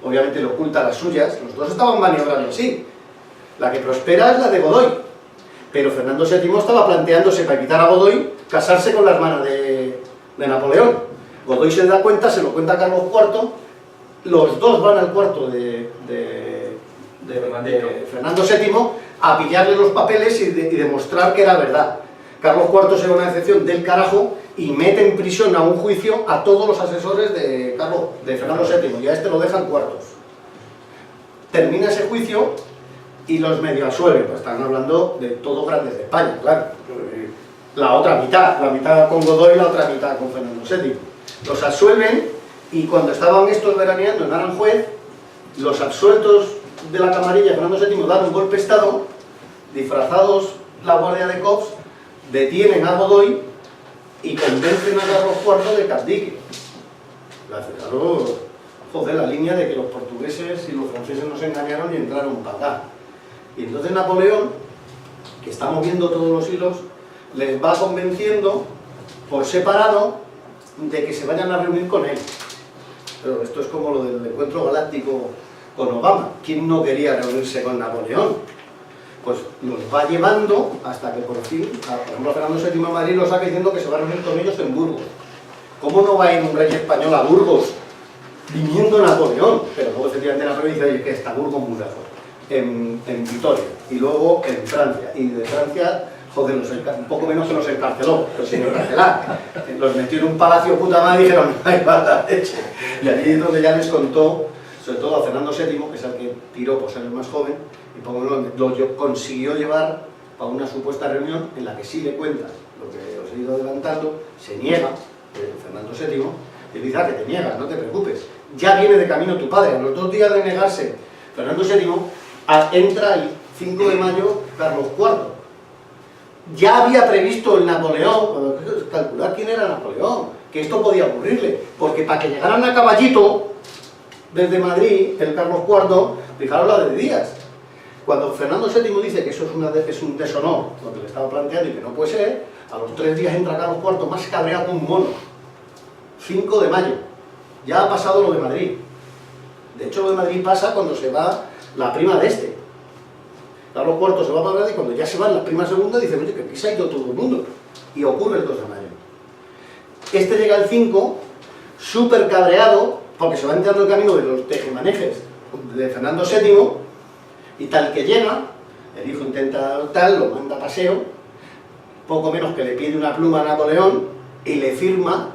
obviamente le oculta las suyas, los dos estaban maniobrando así. La que prospera es la de Godoy, pero Fernando VII estaba planteándose, para evitar a Godoy, casarse con la hermana de Napoleón. Godoy se da cuenta, se lo cuenta a Carlos IV, los dos van al cuarto de Fernando VII a pillarle los papeles y demostrar que era verdad. Carlos IV se da una excepción del carajo y mete en prisión a un juicio a todos los asesores de Fernando VII, y a este lo dejan cuartos. Termina ese juicio y los medio absuelven, pues están hablando de todos grandes de España, claro. La otra mitad, la mitad con Godoy y la otra mitad con Fernando VII. Los absuelven, y cuando estaban estos veraneando en Aranjuez, los absueltos de la camarilla de Fernando VII dan un golpe de estado, disfrazados la guardia de Cops, detienen a Godoy y convencen a Carlos IV de que abdique. Claro, joder, la línea de que los portugueses y los franceses nos engañaron y entraron para acá. Y entonces Napoleón, que está moviendo todos los hilos, les va convenciendo por separado de que se vayan a reunir con él. Pero esto es como lo del encuentro galáctico con Obama. ¿Quién no quería reunirse con Napoleón? Pues los va llevando hasta que por fin, por ejemplo, Fernando VII de Madrid lo saca diciendo que se va a reunir con ellos en Burgos. ¿Cómo no va a ir un rey español a Burgos viniendo Napoleón? Pero luego efectivamente la provincia dice que está Burgos muy lejos, en Vitoria, y luego en Francia, y de Francia, joder, un poco menos que los encarceló, pero sin encarcelar. Los metió en un palacio puta madre y dijeron, ¡ay, mala leche! Y allí es donde ya les contó, sobre todo a Fernando VII, que es el que tiró por ser el más joven, y por lo consiguió llevar a una supuesta reunión en la que sí le cuentas lo que os he ido adelantando, se niega, Fernando VII, y dice, que te niegas, no te preocupes, ya viene de camino tu padre. A los 2 días de negarse Fernando VII, entra el 5 de mayo Carlos IV. Ya había previsto el Napoleón, calcular quién era Napoleón, que esto podía ocurrirle, porque para que llegaran a caballito desde Madrid, el Carlos IV, fijaros la de días. Cuando Fernando VII dice que eso es un deshonor, lo que le estaba planteando y que no puede ser, a los 3 días entra Carlos IV más cabreado que un mono. 5 de mayo. Ya ha pasado lo de Madrid. De hecho, lo de Madrid pasa cuando se va la prima de este. Carlos IV se va para Madrid y cuando ya se van la prima segunda dice, oye, que aquí se ha ido todo el mundo. Y ocurre el 2 de mayo. Este llega el 5, súper cabreado, porque se va entrando el camino de los tejemanejes de Fernando VII, y tal que llega, el hijo intenta tal, lo manda a paseo, poco menos que le pide una pluma a Napoleón, y le firma,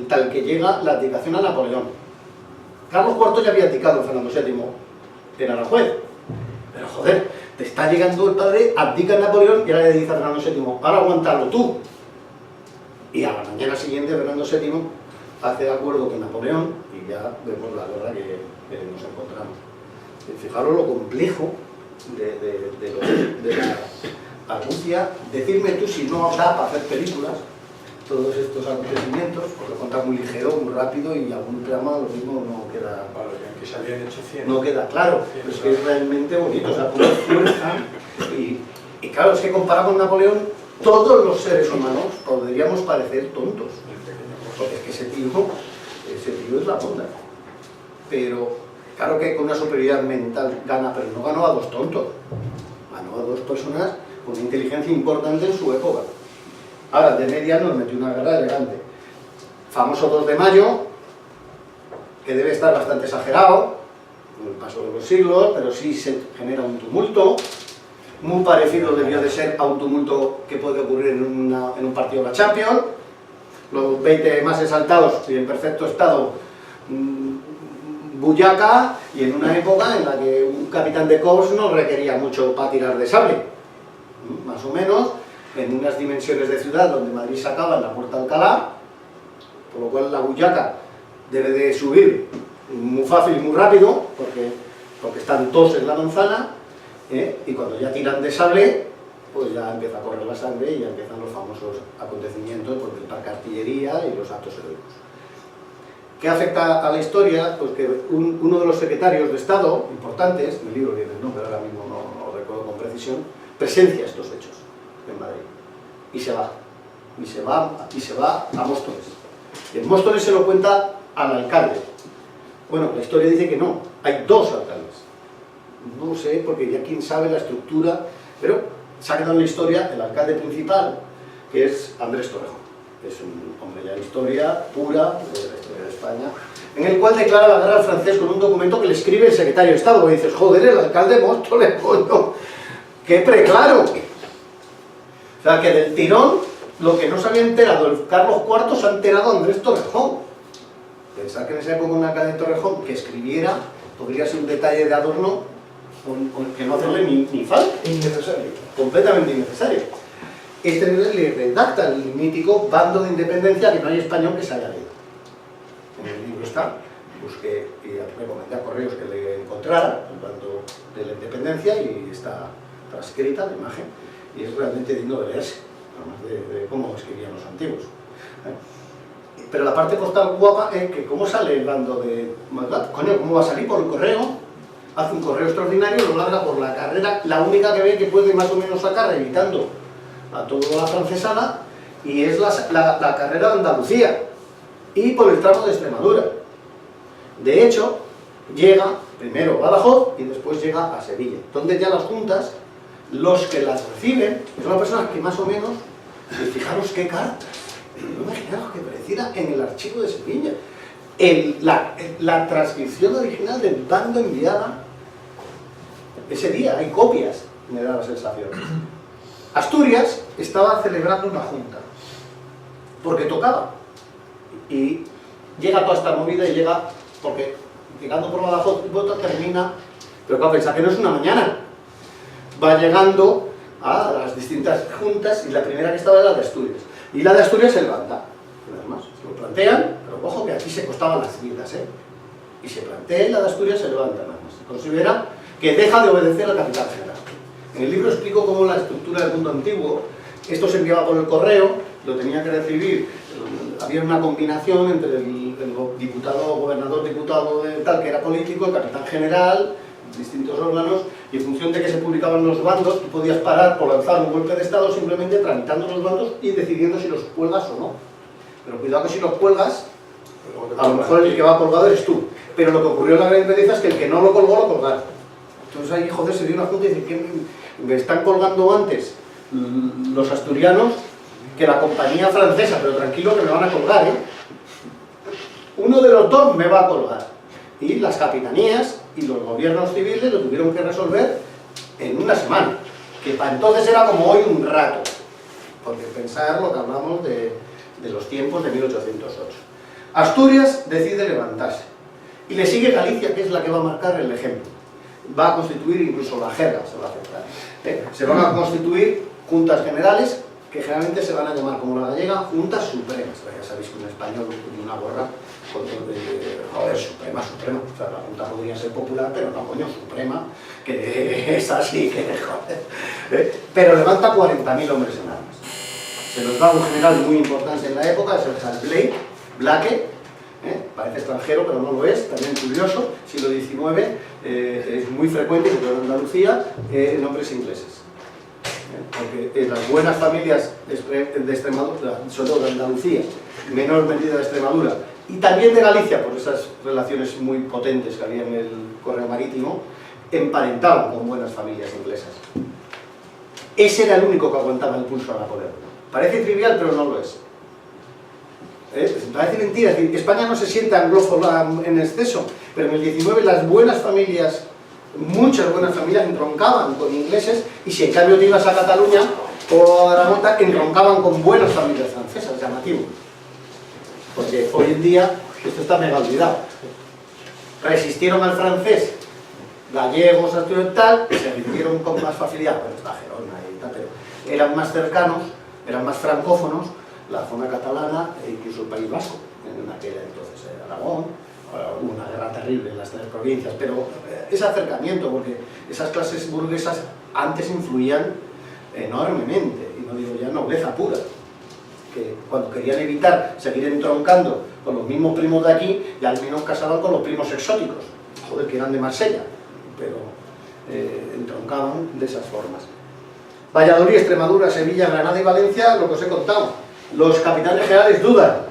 tal que llega, la abdicación a Napoleón. Carlos IV ya había abdicado a Fernando VII en Aranjuez, pero joder, te está llegando el padre, abdica a Napoleón y ahora le dice a Fernando VII, ahora aguantarlo tú. Y a la mañana siguiente Fernando VII hace acuerdo con Napoleón y ya vemos la guerra que nos encontramos. Fijaros lo complejo de la argucia. Decirme tú si no da para hacer películas todos estos acontecimientos, porque contar muy ligero, muy rápido y algún trama lo mismo no queda. Para que se habían hecho 100. No queda claro, pero es que es realmente bonito, o sea, pone fuerza y claro, es que comparado con Napoleón, todos los seres humanos podríamos parecer tontos, porque es que ese tío es la onda. Pero claro que con una superioridad mental gana, pero no ganó a 2 tontos, ganó a 2 personas con una inteligencia importante en su época. Ahora, de media nos metió una guerra elegante. Famoso 2 de mayo, que debe estar bastante exagerado, con el paso de los siglos, pero sí se genera un tumulto, muy parecido debió de ser a un tumulto que puede ocurrir en un partido de la Champions. Los 20 más exaltados y en perfecto estado bullaca, y en una época en la que un capitán de corps no requería mucho para tirar de sable, más o menos, en unas dimensiones de ciudad donde Madrid se acaba en la Puerta de Alcalá, por lo cual la bullaca debe de subir muy fácil y muy rápido, porque están todos en la manzana, y cuando ya tiran de sable, pues ya empieza a correr la sangre y ya empiezan los famosos acontecimientos del parque artillería y los actos heroicos. ¿Qué afecta a la historia? Pues que uno de los secretarios de Estado importantes, en el libro viene el nombre, ahora mismo no lo recuerdo con precisión, presencia estos hechos en Madrid y se va a Móstoles. Y en Móstoles se lo cuenta al alcalde. Bueno, la historia dice que no, hay 2 alcaldes. No sé, porque ya quién sabe la estructura, pero se ha quedado en la historia el alcalde principal, que es Andrés Torrejón. Es un hombre ya de historia pura, de la historia de España, en el cual declara la guerra al francés con un documento que le escribe el secretario de Estado, y dices, joder, el alcalde de Móstoles, coño, qué preclaro. O sea, que del tirón, lo que no se había enterado el Carlos IV se ha enterado Andrés Torrejón. Pensar que en esa época un alcalde de Torrejón que escribiera podría ser un detalle de adorno que no hacerle ni falta. Innecesario. Completamente innecesario. Este le redacta el mítico Bando de Independencia, que no hay español que se haya leído. En el libro está, busqué y recomendé a Correos que le encontrara el Bando de la Independencia y está transcrita la imagen y es realmente digno de leerse, además de cómo escribían los antiguos. Pero la parte postal guapa es que cómo sale el bando de Malvat, coño, cómo va a salir por el correo, hace un correo extraordinario, lo larga por la carrera, la única que ve que puede más o menos sacar, evitando a toda la francesada, y es la carrera de Andalucía, y por el tramo de Extremadura. De hecho, llega primero a Badajoz y después llega a Sevilla, donde ya las juntas, los que las reciben, son las personas que más o menos, y fijaros qué cartas, no imaginaros que pareciera en el archivo de Sevilla, la transcripción original del bando enviada ese día, hay copias, me da la sensación. Asturias estaba celebrando una junta, porque tocaba, y llega toda esta movida y llega, porque llegando por Badajoz, termina, pero claro, pensad que no es una mañana, va llegando a las distintas juntas y la primera que estaba era la de Asturias. Y la de Asturias se levanta, además, lo plantean, pero ojo que aquí se costaban las vidas, y se plantea y la de Asturias se levanta, nada más. Se considera que deja de obedecer al capitán general. En el libro explico cómo la estructura del mundo antiguo, esto se enviaba por el correo, lo tenía que recibir había una combinación entre el diputado, gobernador, diputado de tal, que era político, el capitán general, distintos órganos, y en función de que se publicaban los bandos, tú podías parar o lanzar un golpe de estado simplemente tramitando los bandos y decidiendo si los cuelgas o no. Pero cuidado que si los cuelgas, a lo mejor el que va colgado eres tú. Pero lo que ocurrió en la Gran Independencia es que el que no lo colgó, lo colgaron. Entonces ahí, joder, se dio una junta y dice que me están colgando antes los asturianos que la compañía francesa, pero tranquilo que me van a colgar, ¿eh? Uno de los dos me va a colgar. Y las capitanías y los gobiernos civiles lo tuvieron que resolver en una semana, que para entonces era como hoy un rato, porque pensar lo que hablamos de los tiempos de 1808. Asturias decide levantarse, y le sigue Galicia, que es la que va a marcar el ejemplo. Va a constituir incluso la jerga, se va a aceptar. Se van a constituir juntas generales, que generalmente se van a llamar, como la gallega, juntas supremas. Ya sabéis que un español y una gorra, joder, suprema. O sea, la junta podría ser popular, pero no, coño, suprema, que es así, que joder. Pero levanta 40.000 hombres en armas. Se los da un general muy importante en la época, es el Charles Blake, parece extranjero, pero no lo es, también curioso, siglo XIX, es muy frecuente, sobre todo en Andalucía, nombres ingleses. Porque las buenas familias de Extremadura, sobre todo de Andalucía, menor medida de Extremadura, y también de Galicia, por esas relaciones muy potentes que había en el correo marítimo, emparentaban con buenas familias inglesas. Ese era el único que aguantaba el pulso a Napoleón. Parece trivial, pero no lo es. Parece mentira, es decir, España no se sienta anglófona en exceso, pero en el 19 las buenas familias, muchas buenas familias entroncaban con ingleses, y si en cambio te ibas a Cataluña o a Aragón, entroncaban con buenas familias francesas, llamativo. Porque hoy en día esto está mega olvidado. Resistieron al francés gallegos, asturianos, tal, se rindieron con más facilidad, bueno, está Gerona y tal, pero eran más cercanos, eran más francófonos, la zona catalana e incluso el País Vasco, en aquella entonces Aragón. Hubo una guerra terrible en las tres provincias, pero ese acercamiento, porque esas clases burguesas antes influían enormemente, y no digo ya nobleza pura, que cuando querían evitar seguir entroncando con los mismos primos de aquí, ya al menos casaban con los primos exóticos, joder, que eran de Marsella, pero entroncaban de esas formas. Valladolid, Extremadura, Sevilla, Granada y Valencia, lo que os he contado. Los capitanes generales dudan,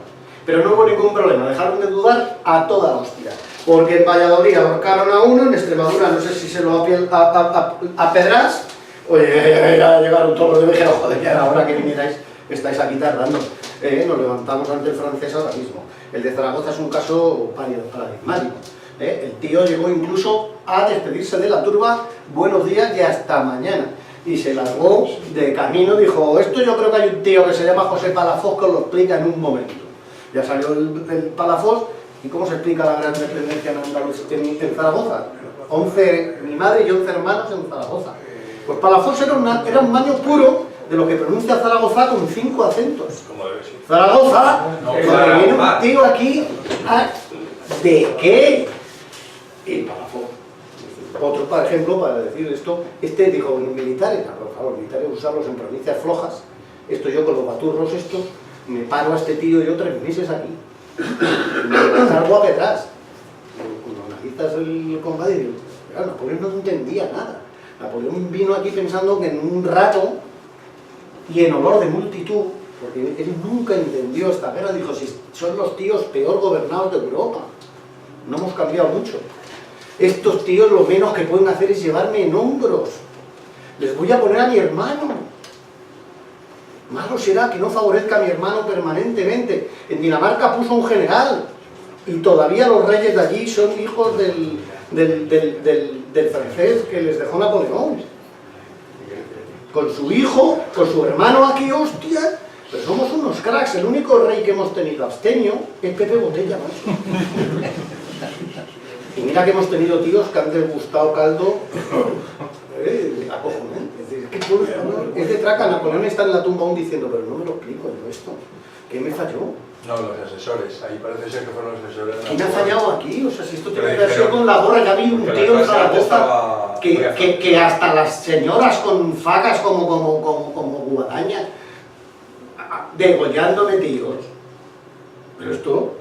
pero no hubo ningún problema, dejaron de dudar a toda hostia, porque en Valladolid ahorcaron a uno, en Extremadura no sé si se lo a Pedras, oye, ya llegaron todos los de Vejero, joder, ya era hora que vinierais, estáis aquí tardando, nos levantamos ante el francés ahora mismo. El de Zaragoza es un caso paradigmático, el tío llegó incluso a despedirse de la turba, buenos días y hasta mañana. Y se largó de camino, dijo, esto yo creo que hay un tío que se llama José Palafox que os lo explica en un momento. Ya salió el Palafox, ¿y cómo se explica la gran dependencia en Andalucía, en Zaragoza? Mi madre y 11 hermanos en Zaragoza. Pues Palafox era un maño puro de lo que pronuncia Zaragoza con 5 acentos. Como debe ser. Zaragoza, viene un tío aquí, ¿de qué? Y Palafox. Otro, por ejemplo, para decir esto, dijo, los militares, por favor, militares usarlos en provincias flojas, esto yo con los baturros estos, me paro a este tío yo 3 meses aquí, me salgo a Pedras, cuando analizas el combate, claro, Napoleón no entendía nada, Napoleón vino aquí pensando que en un rato, y en olor de multitud, porque él nunca entendió esta guerra, dijo, si son los tíos peor gobernados de Europa, no hemos cambiado mucho. Estos tíos lo menos que pueden hacer es llevarme en hombros. Les voy a poner a mi hermano. Malo será que no favorezca a mi hermano permanentemente. En Dinamarca puso un general. Y todavía los reyes de allí son hijos del francés que les dejó Napoleón. Con su hijo, con su hermano aquí, hostia. Pero somos unos cracks. El único rey que hemos tenido abstemio es Pepe Botella, macho. Y mira que hemos tenido tíos que han degustado caldo acojonante. Es decir, es de traca. Napoleón está en la tumba aún diciendo, pero no me lo explico yo esto. ¿Qué me falló? No, los asesores. Ahí parece ser que fueron los asesores. ¿Quién ha fallado aquí? O sea, si esto tiene que haber sido con la gorra, ya vi un tío en Zaragoza que hasta las señoras con facas como guadañas, degollándome tíos. Pero esto...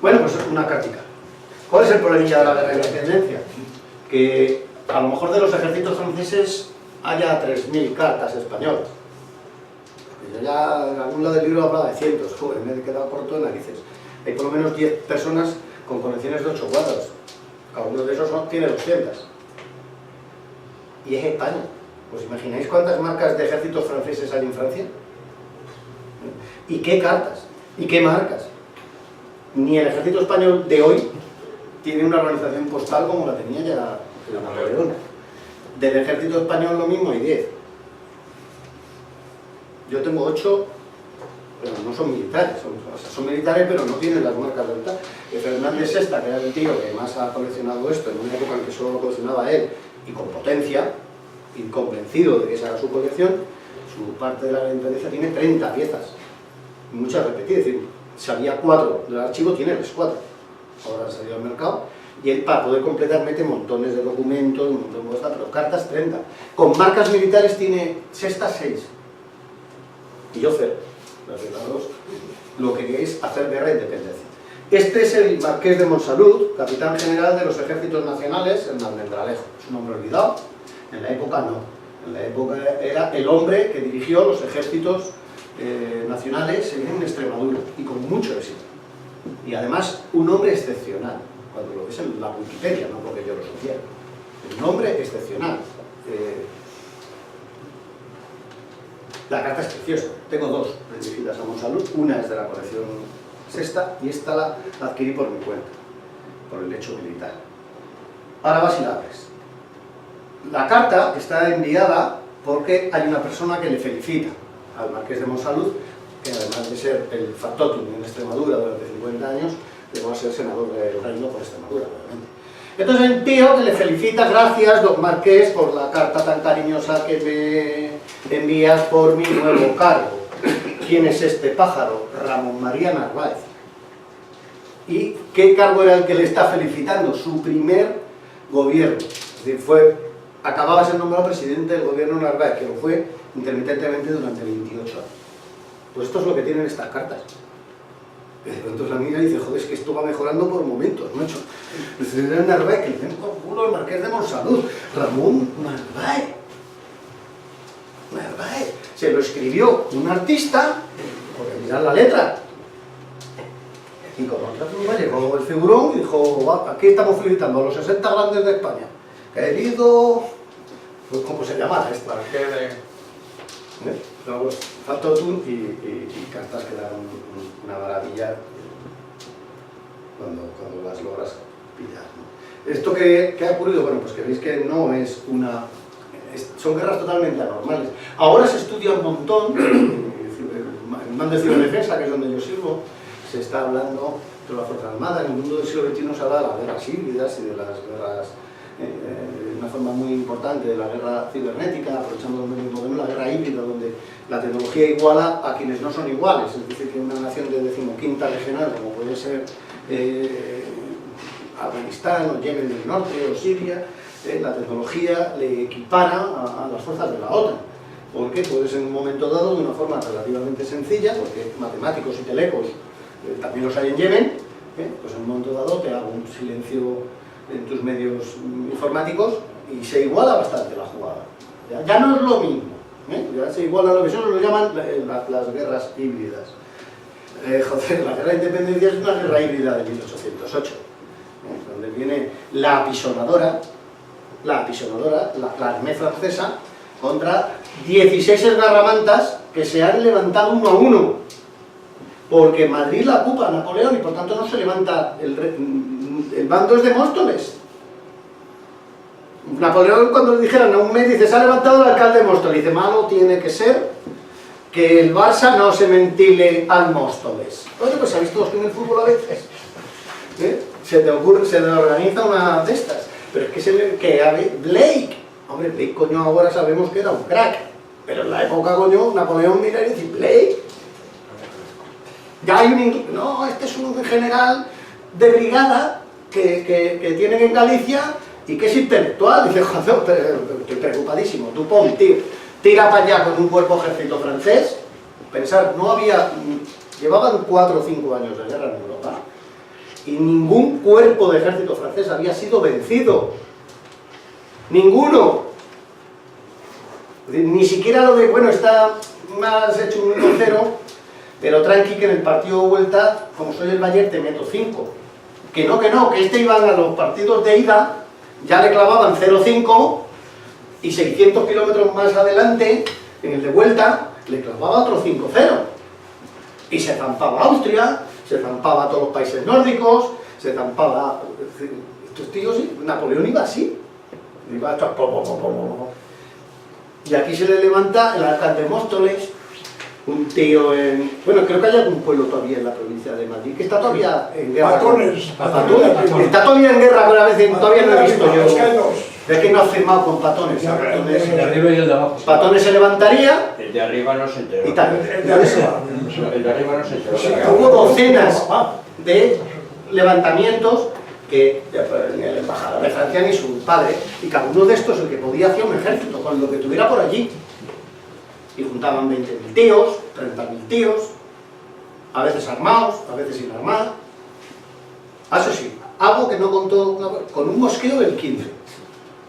Bueno, pues una práctica. ¿Cuál es el problemilla de la guerra de independencia? Que a lo mejor de los ejércitos franceses haya 3.000 cartas españolas. Yo ya en algún lado del libro hablaba de cientos, joder, me he quedado corto de narices. Hay por lo menos 10 personas con colecciones de 8 cuadros. Cada uno de esos tiene 200. Y es España. ¿Os imagináis cuántas marcas de ejércitos franceses hay en Francia? ¿Y qué cartas? ¿Y qué marcas? Ni el ejército español de hoy tiene una organización postal como la tenía ya Napoleón. Del ejército español lo mismo hay 10. Yo tengo 8, pero no son militares, son militares pero no tienen las marcas de tal. Fernández Sesta, que era el tío que más ha coleccionado esto, en una época en que solo lo coleccionaba él, y con potencia, y convencido de que esa era su colección, su parte de la independencia tiene 30 piezas, muchas repetidas, es decir, si había 4 del archivo, tiene las 4, ahora han salido al mercado, y él para poder completar mete montones de documentos, un montón de cosas, pero cartas 30. Con marcas militares tiene Sesta 6, y yo 0, lo que es hacer guerra de independencia. Este es el marqués de Monsalud, capitán general de los ejércitos nacionales en Almendralejo. Es un hombre olvidado, en la época no. En la época era el hombre que dirigió los ejércitos nacionales en Extremadura, y con mucho éxito. Y además, un hombre excepcional, cuando lo ves en la Wikipedia, no porque yo lo supiera. Un hombre excepcional. La carta es preciosa. Tengo 2 dirigidas a Monsalud, una es de la colección Sesta y esta la adquirí por mi cuenta, por el hecho militar. Ahora vas y la abres. La carta está enviada porque hay una persona que le felicita al marqués de Monsalud, que además de ser el factotum en Extremadura durante 50 años, llegó a ser senador del reino por Extremadura, obviamente. Entonces hay un tío que le felicita: gracias, don Marqués, por la carta tan cariñosa que me envías por mi nuevo cargo. ¿Quién es este pájaro? Ramón María Narváez. ¿Y qué cargo era el que le está felicitando? Su primer gobierno. Es decir, acababa de ser nombrado presidente del gobierno Narváez, que lo fue intermitentemente durante 28 años. Pues esto es lo que tienen estas cartas. De pronto la mira y dice: joder, es que esto va mejorando por momentos, macho. Dice: era Narváez, que le den por culo al marqués de Monsalud. Ramón Narváez. Narváez. Se lo escribió un artista, porque mirad la letra. Y con otra pluma llegó el figurón y dijo: aquí estamos felicitando a los 60 grandes de España. Querido... Pues, ¿cómo se llamara esto? Luego factotum y cartas que dan una maravilla cuando las logras pillar, ¿no? ¿Esto qué ha ocurrido? Bueno, pues que veis que no es una... son guerras totalmente anormales. Ahora se estudia un montón, el mando de ciberdefensa, que es donde yo sirvo, se está hablando de la Fuerza Armada. En el mundo del siglo XXI se habla de las guerras híbridas y de las guerras, de una forma muy importante, de la guerra cibernética, aprovechando los medios modernos, la guerra híbrida, donde la tecnología iguala a quienes no son iguales. Es decir, que una nación de 15ª regional, como puede ser Afganistán o Yemen del Norte o Siria, la tecnología le equipara a las fuerzas de la OTAN. Porque puedes en un momento dado, de una forma relativamente sencilla, porque matemáticos y telecos también los hay en Yemen, pues en un momento dado te hago un silencio en tus medios informáticos y se iguala bastante la jugada. Ya no es lo mismo, ya se iguala lo que son, lo llaman las guerras híbridas. Joder, la guerra de independencia es una guerra híbrida de 1808, donde viene la apisonadora, la armée francesa, contra 16 esgarramantas que se han levantado uno a uno, porque Madrid la ocupa Napoleón y por tanto no se levanta, el bando es de Móstoles. Napoleón, cuando le dijeran a un mes, dice: se ha levantado el alcalde de Móstoles. Dice: malo tiene que ser que el Barça no se mentile al Móstoles. Oye, pues sabéis todos que en el fútbol a veces se te organiza una de estas. Pero es que Blake, hombre, Blake, coño, ahora sabemos que era un crack, pero en la época, coño, Napoleón mira y dice: Blake, ya hay un inglés, no, este es un general de brigada que tienen en Galicia y que es intelectual. Dice: joder, estoy preocupadísimo, Dupont, tío, tira para allá con un cuerpo ejército francés Pensar, no había... Llevaban 4 o 5 años de guerra en Europa y ningún cuerpo de ejército francés había sido vencido. ¡Ninguno! Ni siquiera lo de, bueno, está más hecho un 1-0, pero tranqui que en el partido de vuelta, como soy el Bayern, te meto 5. Que no, que este iban a los partidos de ida, ya le clavaban 0-5 y 600 kilómetros más adelante, en el de vuelta, le clavaba otro 5-0. Y se zampaba Austria, se zampaba a todos los países nórdicos, se zampaba... Estos tíos, Napoleón iba así. Iba esto, y aquí se le levanta el alcalde de Móstoles, un tío en... Bueno, creo que hay algún pueblo todavía en la provincia de Madrid que está todavía en guerra. Patones. Está todavía en guerra, pero a veces todavía no he visto yo. Es que hay dos. Es que no has firmado con Patones. El de arriba y el de abajo. Patones se levantaría El de arriba no se enteró. y tal. El de arriba. El de arriba no se enteró. Sí, Hubo docenas de levantamientos que ni el embajador de Francia ni su padre, y cada uno de estos, el que podía, hacía un ejército con lo que tuviera por allí. Y juntaban 20.000 tíos, 30.000 tíos, a veces armados, a veces sin armar. Eso sí, algo que no contó, con un mosqueo del 15.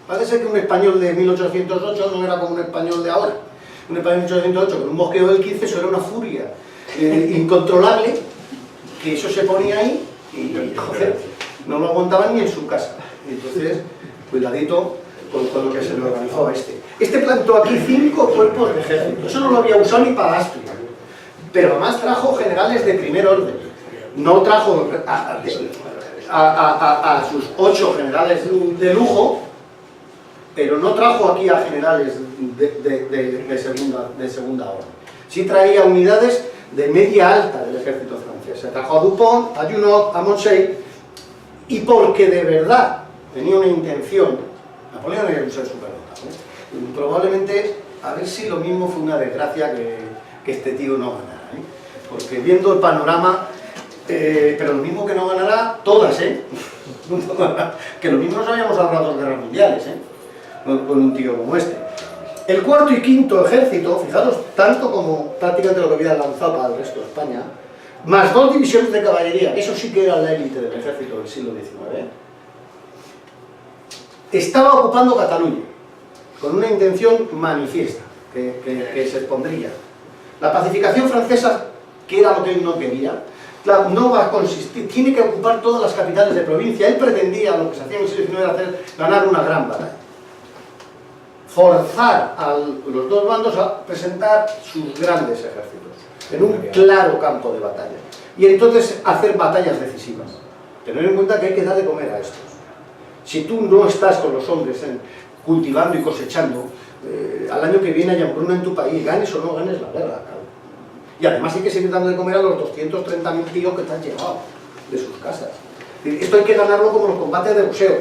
Parece que un español de 1808 no era como un español de ahora. Un español de 1808 con un mosqueo del 15, eso era una furia incontrolable, que eso se ponía ahí y, joder, no lo aguantaban ni en su casa. Entonces, cuidadito con lo que se le organizó a este. Este plantó aquí 5 cuerpos de ejército. Eso no lo había usado ni para Asturias. Pero además trajo generales de primer orden. No trajo a sus 8 generales de lujo, pero no trajo aquí a generales de segunda orden. Sí traía unidades de media alta del ejército francés. Se trajo a Dupont, a Junot, a Moncey, y porque de verdad tenía una intención, Napoleón era un ser superdotado, probablemente, a ver si lo mismo fue una desgracia que este tío no ganara, porque viendo el panorama, pero lo mismo que no ganará todas, que lo mismo nos habíamos ahorrado 2 guerras mundiales, con un tío como este. El cuarto y quinto ejército, fijaros, tanto como prácticamente lo que había lanzado para el resto de España, más 2 divisiones de caballería, eso sí que era la élite del ejército del siglo XIX, estaba ocupando Cataluña, con una intención manifiesta, que se expondría. La pacificación francesa, que era lo que él no quería, claro, no va a consistir, tiene que ocupar todas las capitales de provincia. Él pretendía, lo que se hacía en el siglo XIX, era ganar una gran batalla. Forzar a los dos bandos a presentar sus grandes ejércitos en un claro campo de batalla. Y entonces hacer batallas decisivas. Tener en cuenta que hay que dar de comer a estos. Si tú no estás con los hombres cultivando y cosechando, al año que viene haya hambruna en tu país, ganes o no ganes la guerra. Claro. Y además hay que seguir dando de comer a los 230.000 tíos que te han llevado de sus casas. Esto hay que ganarlo como los combates de boxeo.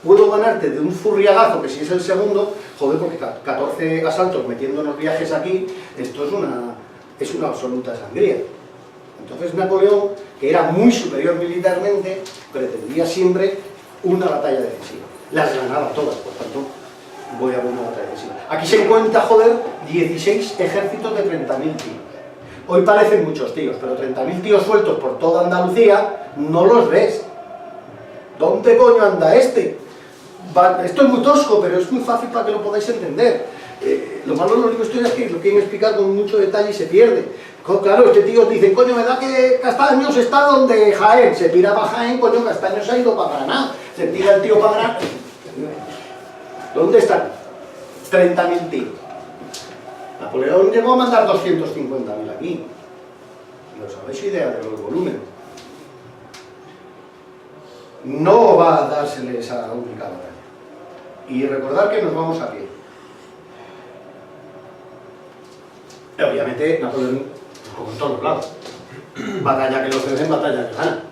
Puedo ganarte de un furriagazo, que si es el segundo, joder, porque 14 asaltos metiéndonos viajes aquí, esto es una absoluta sangría. Entonces Napoleón, que era muy superior militarmente, pretendía siempre una batalla decisiva. Las ganaba todas, por tanto, voy a una batalla decisiva. Aquí se encuentra, joder, 16 ejércitos de 30.000 tíos. Hoy parecen muchos tíos, pero 30.000 tíos sueltos por toda Andalucía, no los ves. ¿Dónde coño anda este? Esto es muy tosco, pero es muy fácil para que lo podáis entender. Lo malo de los libros de historia es que lo quieren explicar con mucho detalle y se pierde. Claro, este tío dice, coño, ¿verdad que Castaños está donde Jaén? Se pira para Jaén, coño, Castaños se ha ido para Granada. Se tira el tío para Granada. ¿Dónde están? 30.000 tíos. Napoleón llegó a mandar 250.000 aquí. ¿No sabéis idea de los volúmenes? No va a dársele esa única batalla. Y recordar que nos vamos a pie. Obviamente Napoleón, como en todos lados, batalla que lo ceden, batalla que gana.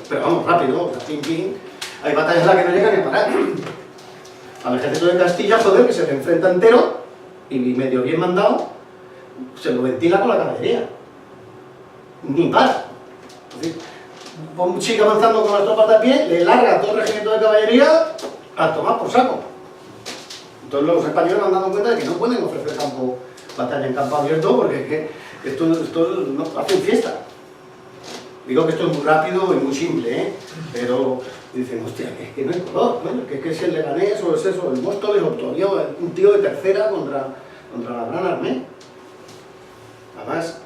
Pero vamos, rápido, pim, pim. Hay batallas en las que no llegan ni a parar. Al ejército de Castilla, joder, que se le enfrenta entero y medio bien mandado, se lo ventila con la caballería. Ni para. Sigue avanzando con las tropas de a pie, le larga todo el regimiento de caballería a tomar por saco. Entonces los españoles han dado cuenta de que no pueden ofrecer batalla en campo abierto, porque es que Esto no, hacen fiesta. Digo que esto es muy rápido y muy simple, ¿eh? Pero dicen, hostia, que no hay color, bueno, que es el Leganés o es eso, el Móstoles o todavía un tío de tercera contra la Gran Armée. Además,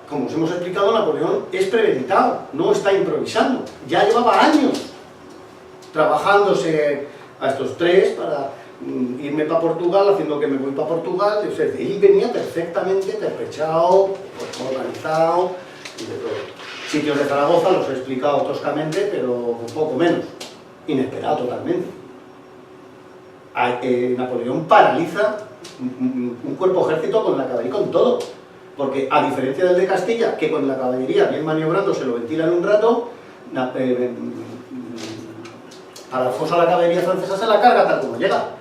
como os hemos explicado, Napoleón es premeditado, no está improvisando. Ya llevaba años trabajándose a estos tres para irme para Portugal, haciendo que me voy para Portugal. O sea, él venía perfectamente pertrechado, pues, organizado y de todo. Sitios de Zaragoza los he explicado toscamente, pero un poco menos. Inesperado totalmente. Napoleón paraliza un cuerpo ejército con la caballería, con todo. Porque a diferencia del de Castilla, que con la caballería bien maniobrando se lo ventilan un rato, a la fosa la caballería francesa se la carga tal como llega.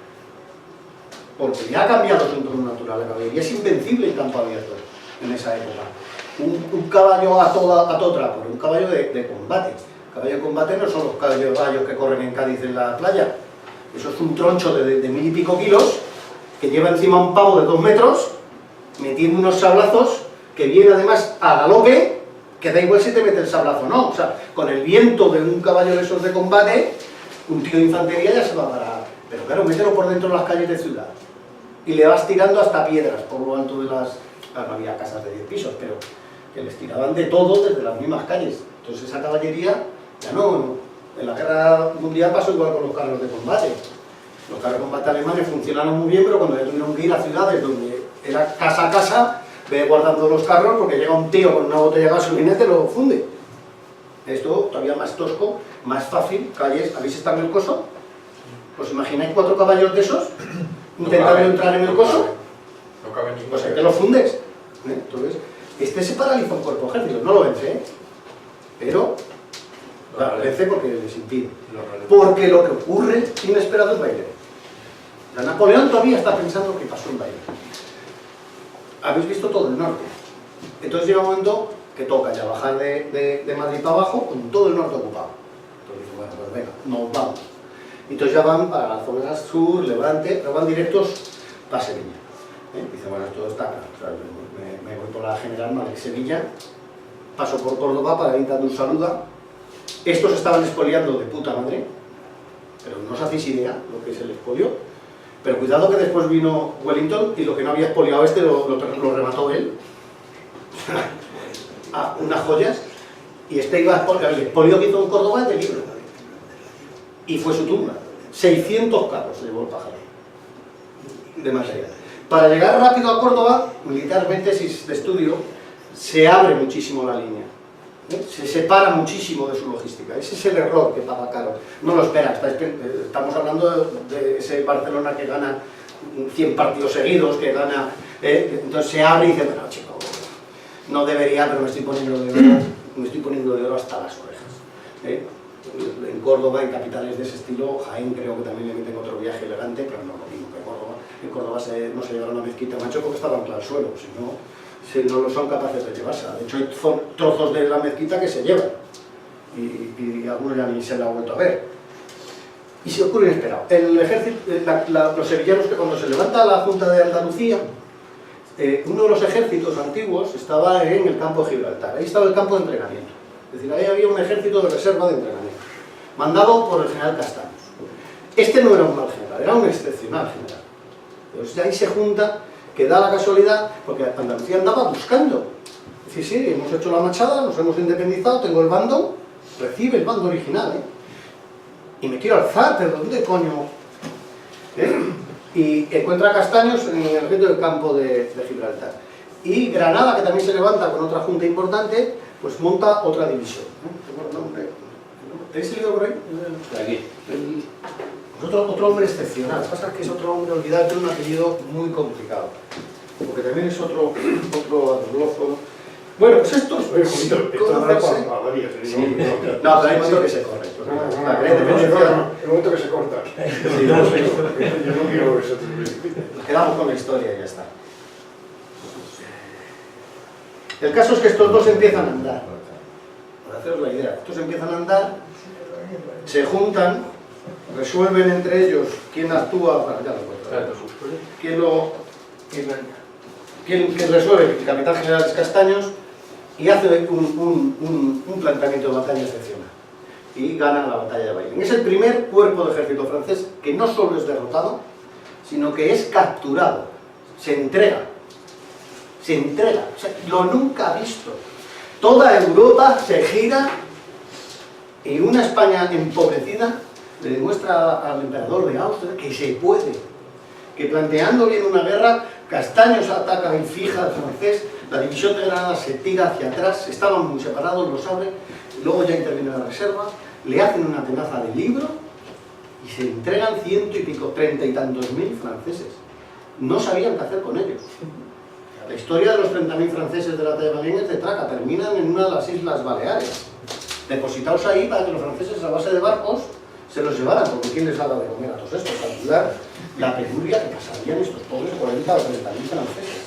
Porque ya ha cambiado su entorno natural. La caballería es invencible en campo abierto en esa época. Un caballo a todo trapo, un caballo de combate. Caballo de combate no son los caballos que corren en Cádiz en la playa. Eso es un troncho de 1000 y pico kilos que lleva encima un pavo de 2 metros metiendo unos sablazos que viene además a galope, que da igual si te mete el sablazo o no. O sea, con el viento de un caballo de esos de combate, un tío de infantería ya se va para... Pero claro, mételo por dentro de las calles de ciudad y le vas tirando hasta piedras por lo alto de las... Claro, no había casas de 10 pisos, pero que les tiraban de todo desde las mismas calles. Entonces esa caballería ya no... En la guerra mundial pasó igual con los carros de combate. Los carros de combate alemanes funcionaron muy bien, pero cuando ya tuvieron que ir a ciudades donde era casa a casa, ve guardando los carros porque llega un tío con una botella de gasolina y te lo funde. Esto todavía más tosco, más fácil, calles. ¿Habéis estado en el coso? ¿Os imagináis 4 caballos de esos intentando entrar en el coso? No cabe ningún. Pues ahí te lo fundes. Entonces, este se paraliza un cuerpo ejército, no lo vence, ¿eh? Pero lo vence porque les impide. Porque lo que ocurre inesperado es baile. Napoleón todavía está pensando que pasó un baile. Habéis visto todo el norte. Entonces llega un momento que toca ya bajar de Madrid para abajo con todo el norte ocupado. Entonces dice, bueno, pues venga, nos vamos. Entonces ya van para la zona sur, Levante, pero van directos para Sevilla. Dice, bueno, esto está claro. O sea, me voy por la General Madrid-Sevilla, paso por Córdoba para ir dando un saludo. Estos estaban expoliando de puta madre, pero no os hacéis idea lo que es el expolio. Pero cuidado que después vino Wellington y lo que no había expoliado lo remató él. Unas joyas. Y este iba a expoliar. El expolio que hizo en Córdoba es de libro. Y fue su tumba. 600 carros se llevó el pájaro de material. Para llegar rápido a Córdoba, militarmente, si es de estudio, se abre muchísimo la línea. Se separa muchísimo de su logística. Ese es el error que paga caro. No lo espera. Estamos hablando de ese Barcelona que gana 100 partidos seguidos, que gana... entonces se abre y dice, bueno, chico, no debería, pero me estoy poniendo de oro hasta las orejas. En Córdoba, en capitales de ese estilo, Jaén creo que también le meten otro viaje elegante, pero no lo mismo que Córdoba. En Córdoba no se llevaron una mezquita, macho, porque estaba anclada al suelo, si no lo son capaces de llevarse. De hecho, hay trozos de la mezquita que se llevan y algunos ya ni se la han vuelto a ver. Y se ocurre inesperado. El ejército, los sevillanos, que cuando se levanta la Junta de Andalucía, uno de los ejércitos antiguos estaba en el campo de Gibraltar. Ahí estaba el campo de entrenamiento. Es decir, ahí había un ejército de reserva de entrenamiento, mandado por el general Castaños. Este no era un mal general, era un excepcional general. Entonces ahí se junta, que da la casualidad, porque Andalucía andaba buscando. Es decir, sí, hemos hecho la machada, nos hemos independizado, tengo el bando, recibe el bando original, y me quiero alzar, pero ¿dónde coño? Y encuentra a Castaños en el ejército del campo de Gibraltar. Y Granada, que también se levanta con otra junta importante, pues monta otra división. ¿Tenéis el libro por ahí? Aquí. Otro hombre excepcional. Lo que pasa es que es otro hombre olvidado, tiene un apellido muy complicado. Porque también es otro adulófono. Bueno, pues estos... Esto no da para varias. No, pero hay momento que se corre. El momento que se corta. Yo no quiero eso. Nos quedamos con la historia y ya está. El caso es que estos dos empiezan a andar. Para haceros la idea, estos empiezan a andar, se juntan, resuelven entre ellos quién actúa, bueno, ya lo cuento, que resuelve, el capitán general es Castaños, y hace un planteamiento de batalla excepcional. Y gana la batalla de Bailén. Es el primer cuerpo de ejército francés que no solo es derrotado, sino que es capturado, se entrega, o sea, lo nunca visto. Toda Europa se gira y una España empobrecida le demuestra al emperador de Austria que se puede, que planteando bien una guerra, Castaños ataca y fija al francés, la división de Granada se tira hacia atrás, estaban muy separados, lo saben, luego ya interviene la reserva, le hacen una tenaza de libro y se entregan 100 y pico, 30 y tantos mil franceses. No sabían qué hacer con ellos. La historia de los 30.000 franceses de la batalla de Bailén es de traca, terminan en una de las Islas Baleares, depositados ahí para que los franceses a base de barcos se los llevaran, porque ¿quién les daba de comer a todos estos? Calcular la penuria que pasarían estos pobres 40 o 30.000 franceses.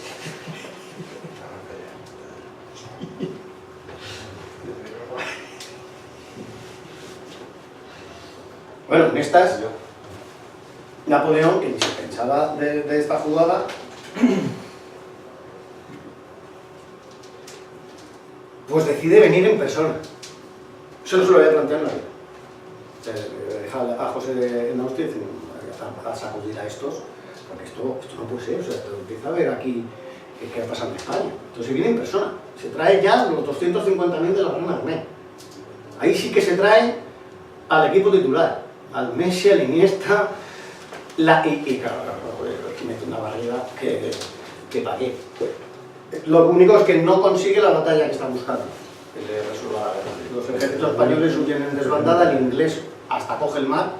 Bueno, en estas, Napoleón, que ni se pensaba de esta jugada, pues decide venir en persona. Eso no se lo había planteado nadie. Deja a José en Austria y dice, a sacudir a estos, porque esto no puede ser, o sea, empieza a ver aquí qué ha pasado en España. Entonces viene en persona, se trae ya los 250.000 de la Gran Armée. Ahí sí que se trae al equipo titular, al Messi, al Iniesta, y claro, mete una barrera que pagué. Lo único es que no consigue la batalla que está buscando, que le resuelva la guerra. Los ejércitos españoles huyen en desbandada, el inglés hasta coge el mar.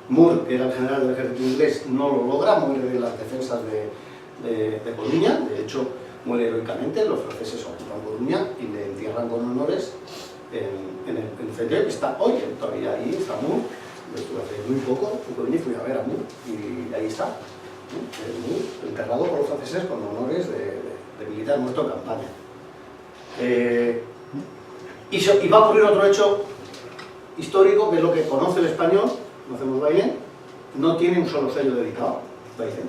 Moore, que era el general del ejército inglés, no lo logra, muere de las defensas de Coruña, de hecho muere heroicamente, los franceses ocupan Coruña y le entierran con honores en el cementerio que está hoy, todavía ahí está Moore. Estuve hace muy poco en Coruña y fui a ver a Moore, y ahí está, Moore, enterrado por los franceses con honores de militar muerto en campaña. Y va a ocurrir otro hecho histórico, que es lo que conoce el español, conocemos Bailén, no tiene un solo sello dedicado, Bailén.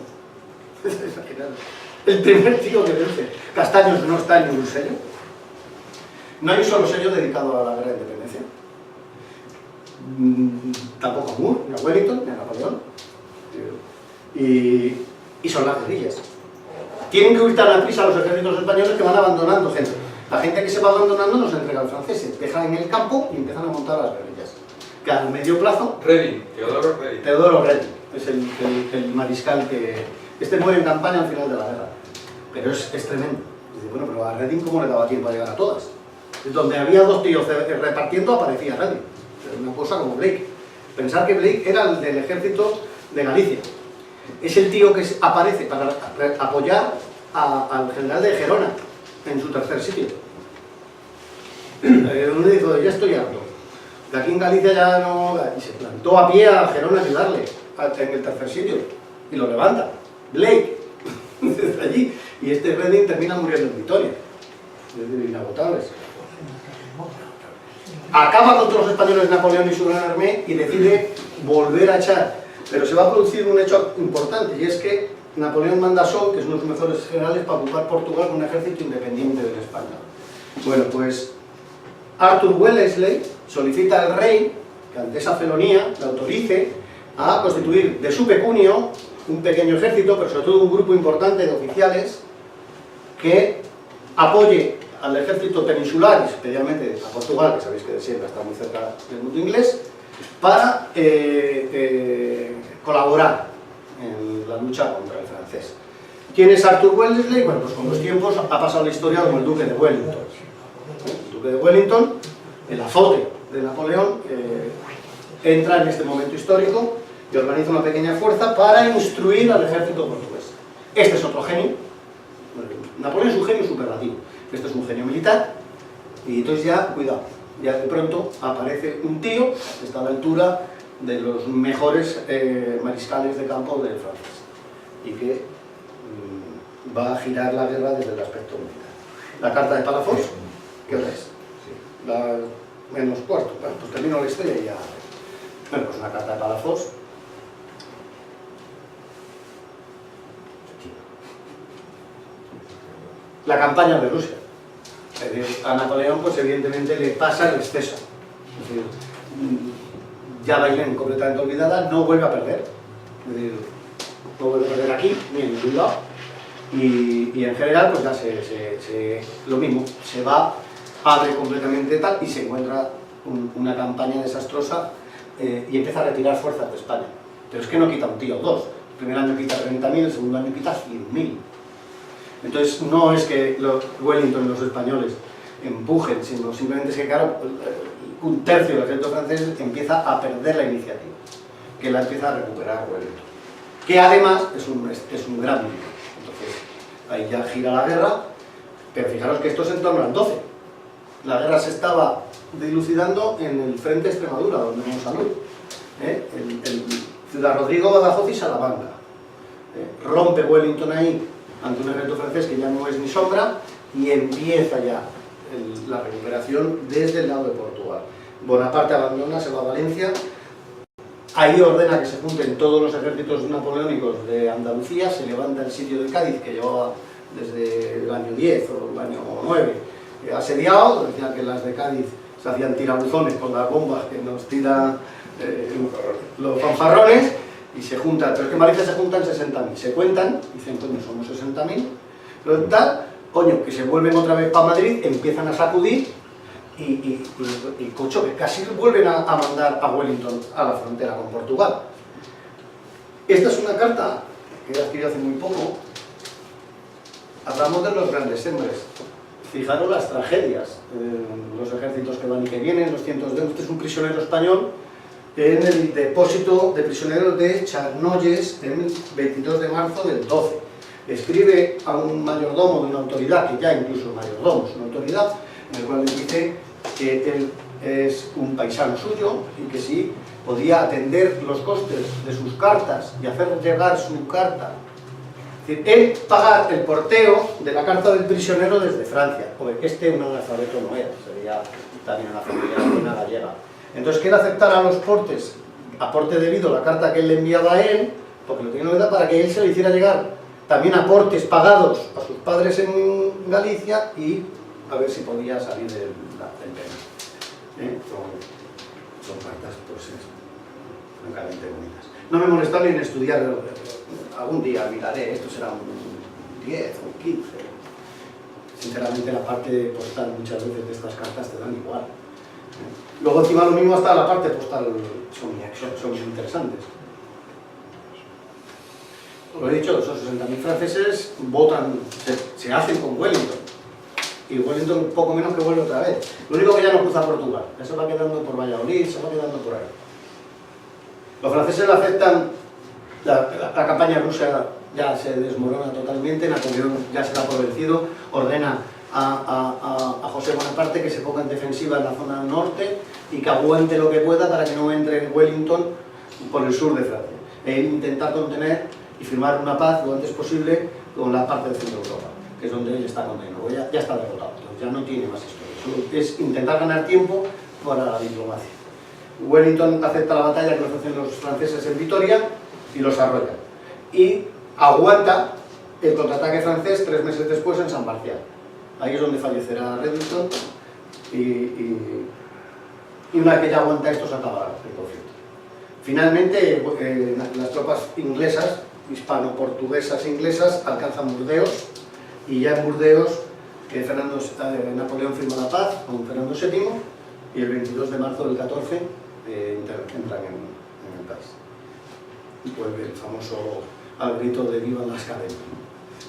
El primer tío que vence. Castaños no está en ningún sello. No hay un solo sello dedicado a la guerra de independencia. Tampoco a Moore, ni a Wellington, ni a Napoleón. Y son las guerrillas. Tienen que huir tan a prisa los ejércitos españoles que van abandonando gente. La gente que se va abandonando no se entrega al francés, dejan en el campo y empiezan a montar las guerrillas. Que a medio plazo... Reding, Teodoro Reding. Teodoro Reding es el mariscal que... Este muere en campaña al final de la guerra. Pero es tremendo. Dice, bueno, pero a Reding ¿cómo le daba tiempo a llegar a todas? Donde había dos tíos repartiendo aparecía Reding. Una cosa como Blake. Pensar que Blake era el del ejército de Galicia. Es el tío que aparece para apoyar al general de Gerona en su tercer sitio. Uno dijo, ya estoy harto. De aquí en Galicia ya no... Y se plantó a pie a Gerona a ayudarle en el tercer sitio. Y lo levanta. Blake. Desde allí. Y este Reding termina muriendo en Vitoria. Es inagotables. Acaba contra los españoles Napoleón y su Gran Armée y decide volver a echar. Pero se va a producir un hecho importante, y es que Napoleón manda a Soult, que es uno de sus mejores generales, para ocupar Portugal con un ejército independiente del español. Bueno, pues Arthur Wellesley solicita al rey que ante esa felonía le autorice a constituir de su pecunio un pequeño ejército, pero sobre todo un grupo importante de oficiales que apoye al ejército peninsular, y especialmente a Portugal, que sabéis que de siempre está muy cerca del mundo inglés, para colaborar en la lucha contra el francés. ¿Quién es Arthur Wellesley? Bueno, pues con los tiempos ha pasado la historia como el Duque de Wellington. El Duque de Wellington, el azote de Napoleón, entra en este momento histórico y organiza una pequeña fuerza para instruir al ejército portugués. Este es otro genio. Napoleón es un genio superlativo. Este es un genio militar. Y entonces ya, cuidado, ya de pronto aparece un tío que está a la altura de los mejores mariscales de campo del francés y que va a girar la guerra desde el aspecto militar. La carta de Palafox, ¿qué hora es? La menos cuarto. Bueno, pues termino la historia y ya... Bueno, pues una carta de Palafox. la campaña de Rusia. Es decir, a Napoleón, pues evidentemente le pasa el exceso. Es decir, ya Bailén completamente olvidada, no vuelve a perder. Es decir, no vuelve a perder aquí, ni en ningún lado. Y en general, pues ya lo mismo, se va, abre completamente tal y se encuentra una campaña desastrosa y empieza a retirar fuerzas de España. Pero es que no quita un tío o dos. El primer año quita 30.000, el segundo año quita 100.000. Entonces no es que Wellington y los españoles empujen, sino simplemente es que, claro, un tercio del ejército francés empieza a perder la iniciativa, que la empieza a recuperar Wellington. Que además es un gran militar. Entonces ahí ya gira la guerra, pero fijaros que esto es en torno al 12. La guerra se estaba dilucidando en el frente de Extremadura, donde no salud. El Ciudad Rodrigo, Badajoz y Salamanca. Rompe Wellington ahí ante un ejército francés que ya no es ni sombra y empieza ya la recuperación desde el lado de Portugal. Bonaparte abandona, se va a Valencia, ahí ordena que se junten todos los ejércitos napoleónicos de Andalucía, se levanta el sitio de Cádiz que llevaba desde el año 10 o el año 9 asediado, decían que las de Cádiz se hacían tirabuzones con las bombas que nos tiran los fanfarrones, y se juntan, pero es que en Valencia se juntan 60.000, se cuentan, dicen, coño, somos 60.000, pero tal, coño, que se vuelven otra vez para Madrid, empiezan a sacudir, y cocho, que casi vuelven a mandar a Wellington a la frontera con Portugal. Esta es una carta que he adquirido hace muy poco. Hablamos de los grandes hombres. Fijaros las tragedias, los ejércitos que van y que vienen, los cientos de... Este es un prisionero español en el depósito de prisioneros de Charnoyes el 22 de marzo del 12. Escribe a un mayordomo de una autoridad, que ya incluso el mayordomo es una autoridad, en el cual le dice que él es un paisano suyo y que sí podía atender los costes de sus cartas y hacer llegar su carta. Es decir, él paga el porteo de la carta del prisionero desde Francia. Porque un analfabeto no era, sería también una familia buena gallega. Entonces, que él aceptara los portes, aporte debido a la carta que él le enviaba a él, porque lo tenía en cuenta para que él se le hiciera llegar también aportes pagados a sus padres en Galicia y a ver si podía salir del tema. Son cartas, pues, francamente bonitas. No me molestaron en estudiar, algún día miraré, esto será un 10 o un 15. Sinceramente la parte postal muchas veces de estas cartas te dan igual. Luego encima lo mismo hasta la parte postal son muy interesantes. Lo he dicho, esos 60.000 franceses votan, se hacen con Wellington. Y Wellington poco menos que vuelve otra vez. Lo único que ya no cruza Portugal, eso va quedando por Valladolid, se va quedando por ahí. Los franceses la aceptan, la campaña rusa ya se desmorona totalmente, Napoleón ya se da por vencido, ordena a José Bonaparte que se ponga en defensiva en la zona norte y que aguante lo que pueda para que no entre en Wellington por el sur de Francia. E intentar contener y firmar una paz lo antes posible con la parte del centro de Europa, que es donde él está condenado, ya está derrotado, ya no tiene más historia, solo es intentar ganar tiempo para la diplomacia. Wellington acepta la batalla que le ofrecen los franceses en Vitoria y los arrolla, y aguanta el contraataque francés 3 meses después en San Marcial. Ahí es donde fallecerá Redington y una vez que ya aguanta esto se acaba el conflicto. Finalmente las tropas inglesas, hispano-portuguesas inglesas, alcanzan Burdeos y ya en Burdeos Napoleón firma la paz con Fernando VII y el 22 de marzo del 14 entran en el país. Y vuelve el famoso al grito de viva las cadenas.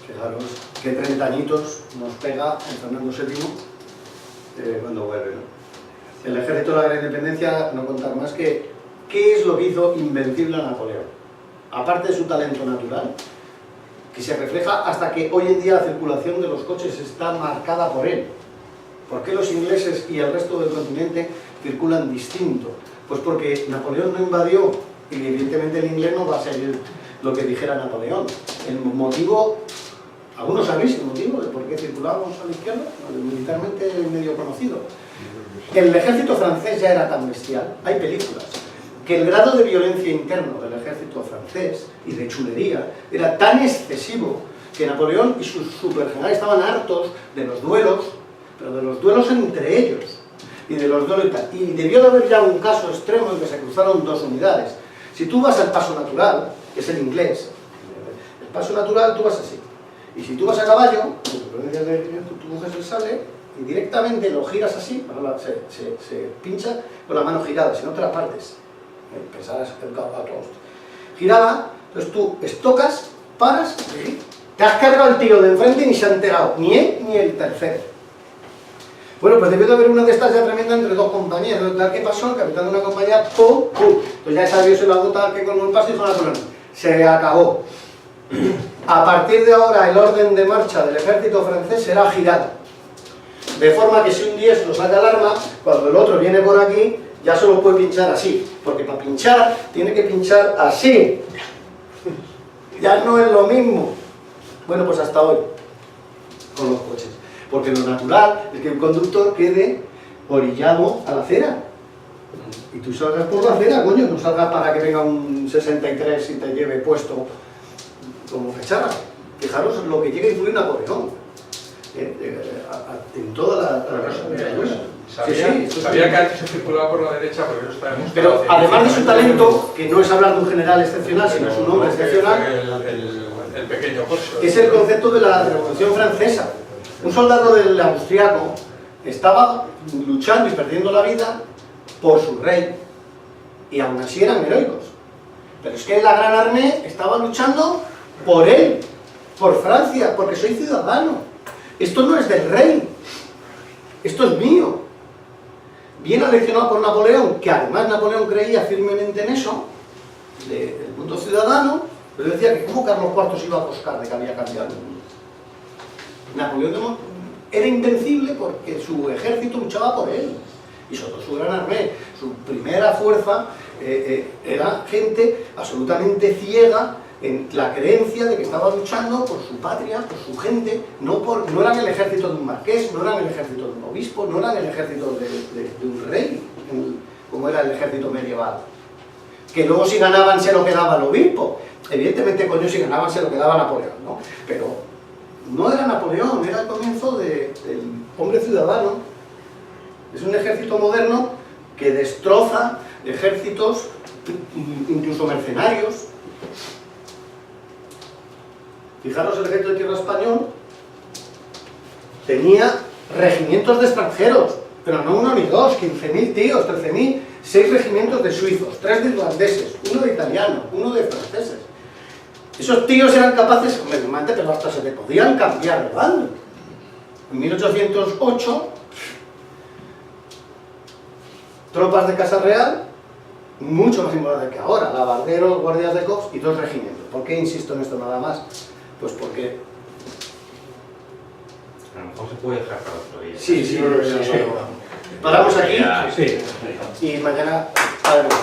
Fijaros qué 30 añitos nos pega en Fernando VII cuando vuelve, ¿no? El ejército de la independencia, no contar más que qué es lo que hizo invencible a Napoleón. Aparte de su talento natural, que se refleja hasta que hoy en día la circulación de los coches está marcada por él. ¿Por qué los ingleses y el resto del continente circulan distinto? Pues porque Napoleón no invadió y evidentemente el inglés no va a seguir lo que dijera Napoleón. El motivo, algunos sabéis el motivo de por qué circulábamos a la izquierda, militarmente medio conocido. El ejército francés ya era tan bestial, hay películas, que el grado de violencia interno del ejército francés y de chulería era tan excesivo que Napoleón y sus supergenerales estaban hartos de los duelos, pero de los duelos entre ellos, y de los duelos y tal. Y debió de haber ya un caso extremo en que se cruzaron dos unidades. Si tú vas al paso natural, que es el inglés, el paso natural tú vas así. Y si tú vas a caballo, tú coges el sable y directamente lo giras así, se pincha con la mano girada, si no te la partes. Pensarás el caballo girada, entonces tú estocas, paras, te has cargado el tío de enfrente y ni se ha enterado, ni él ni el tercero. Bueno, pues debió de haber una de estas ya tremenda entre dos compañías. ¿Qué pasó? El capitán de una compañía, ¡pum! ¡pum! Pues ya sabía la gota que con el paso y dijo Napoleón, se acabó. A partir de ahora el orden de marcha del ejército francés será girado. De forma que si un diestro saca el arma, cuando el otro viene por aquí, ya solo puede pinchar así. Porque para pinchar, tiene que pinchar así. Ya no es lo mismo. Bueno, pues hasta hoy, con los coches. Porque lo natural es que un conductor quede orillado a la acera. Y tú salgas por la acera, coño, no salgas para que venga un 63 y te lleve puesto como fecharra. Fijaros lo que llega a influir Napoleón. En toda la Sabía que antes se circulaba por la derecha, pero eso está demostrado. Pero además de su talento, que no es hablar de un general excepcional, sino su nombre excepcional, el pequeño corso. que es el concepto de la Revolución Francesa. Un soldado del austriaco estaba luchando y perdiendo la vida por su rey, y aún así eran heroicos. Pero es que la Gran Armée estaba luchando por él, por Francia, porque soy ciudadano. Esto no es del rey, esto es mío. Bien aleccionado por Napoleón, que además Napoleón creía firmemente en eso, del mundo ciudadano, pero decía que como Carlos IV se iba a buscar de que había cambiado el mundo. Napoleón era invencible porque su ejército luchaba por él, y sobre todo su gran armée, su primera fuerza era gente absolutamente ciega en la creencia de que estaba luchando por su patria, por su gente. No eran el ejército de un marqués, no eran el ejército de un obispo, no eran el ejército de un rey, como era el ejército medieval. Que luego si ganaban se lo quedaba el obispo. Evidentemente, coño, si ganaban se lo quedaba Napoleón, ¿no? Pero no era Napoleón, era el comienzo del hombre ciudadano. Es un ejército moderno que destroza ejércitos, incluso mercenarios. Fijaros, el ejército de tierra español tenía regimientos de extranjeros, pero no uno ni dos, 15.000 tíos, 13.000, 6 regimientos de suizos, 3 de irlandeses, 1 de italianos, 1 de franceses. Esos tíos eran capaces, pero hasta se le podían cambiar de bando. En 1808, tropas de Casa Real, mucho más importantes que ahora, lavarderos, guardias de corps y 2 regimientos. ¿Por qué insisto en esto nada más? Pues porque... A lo mejor se puede dejar para otro día. Sí. Paramos aquí Sí. y mañana... Adelante.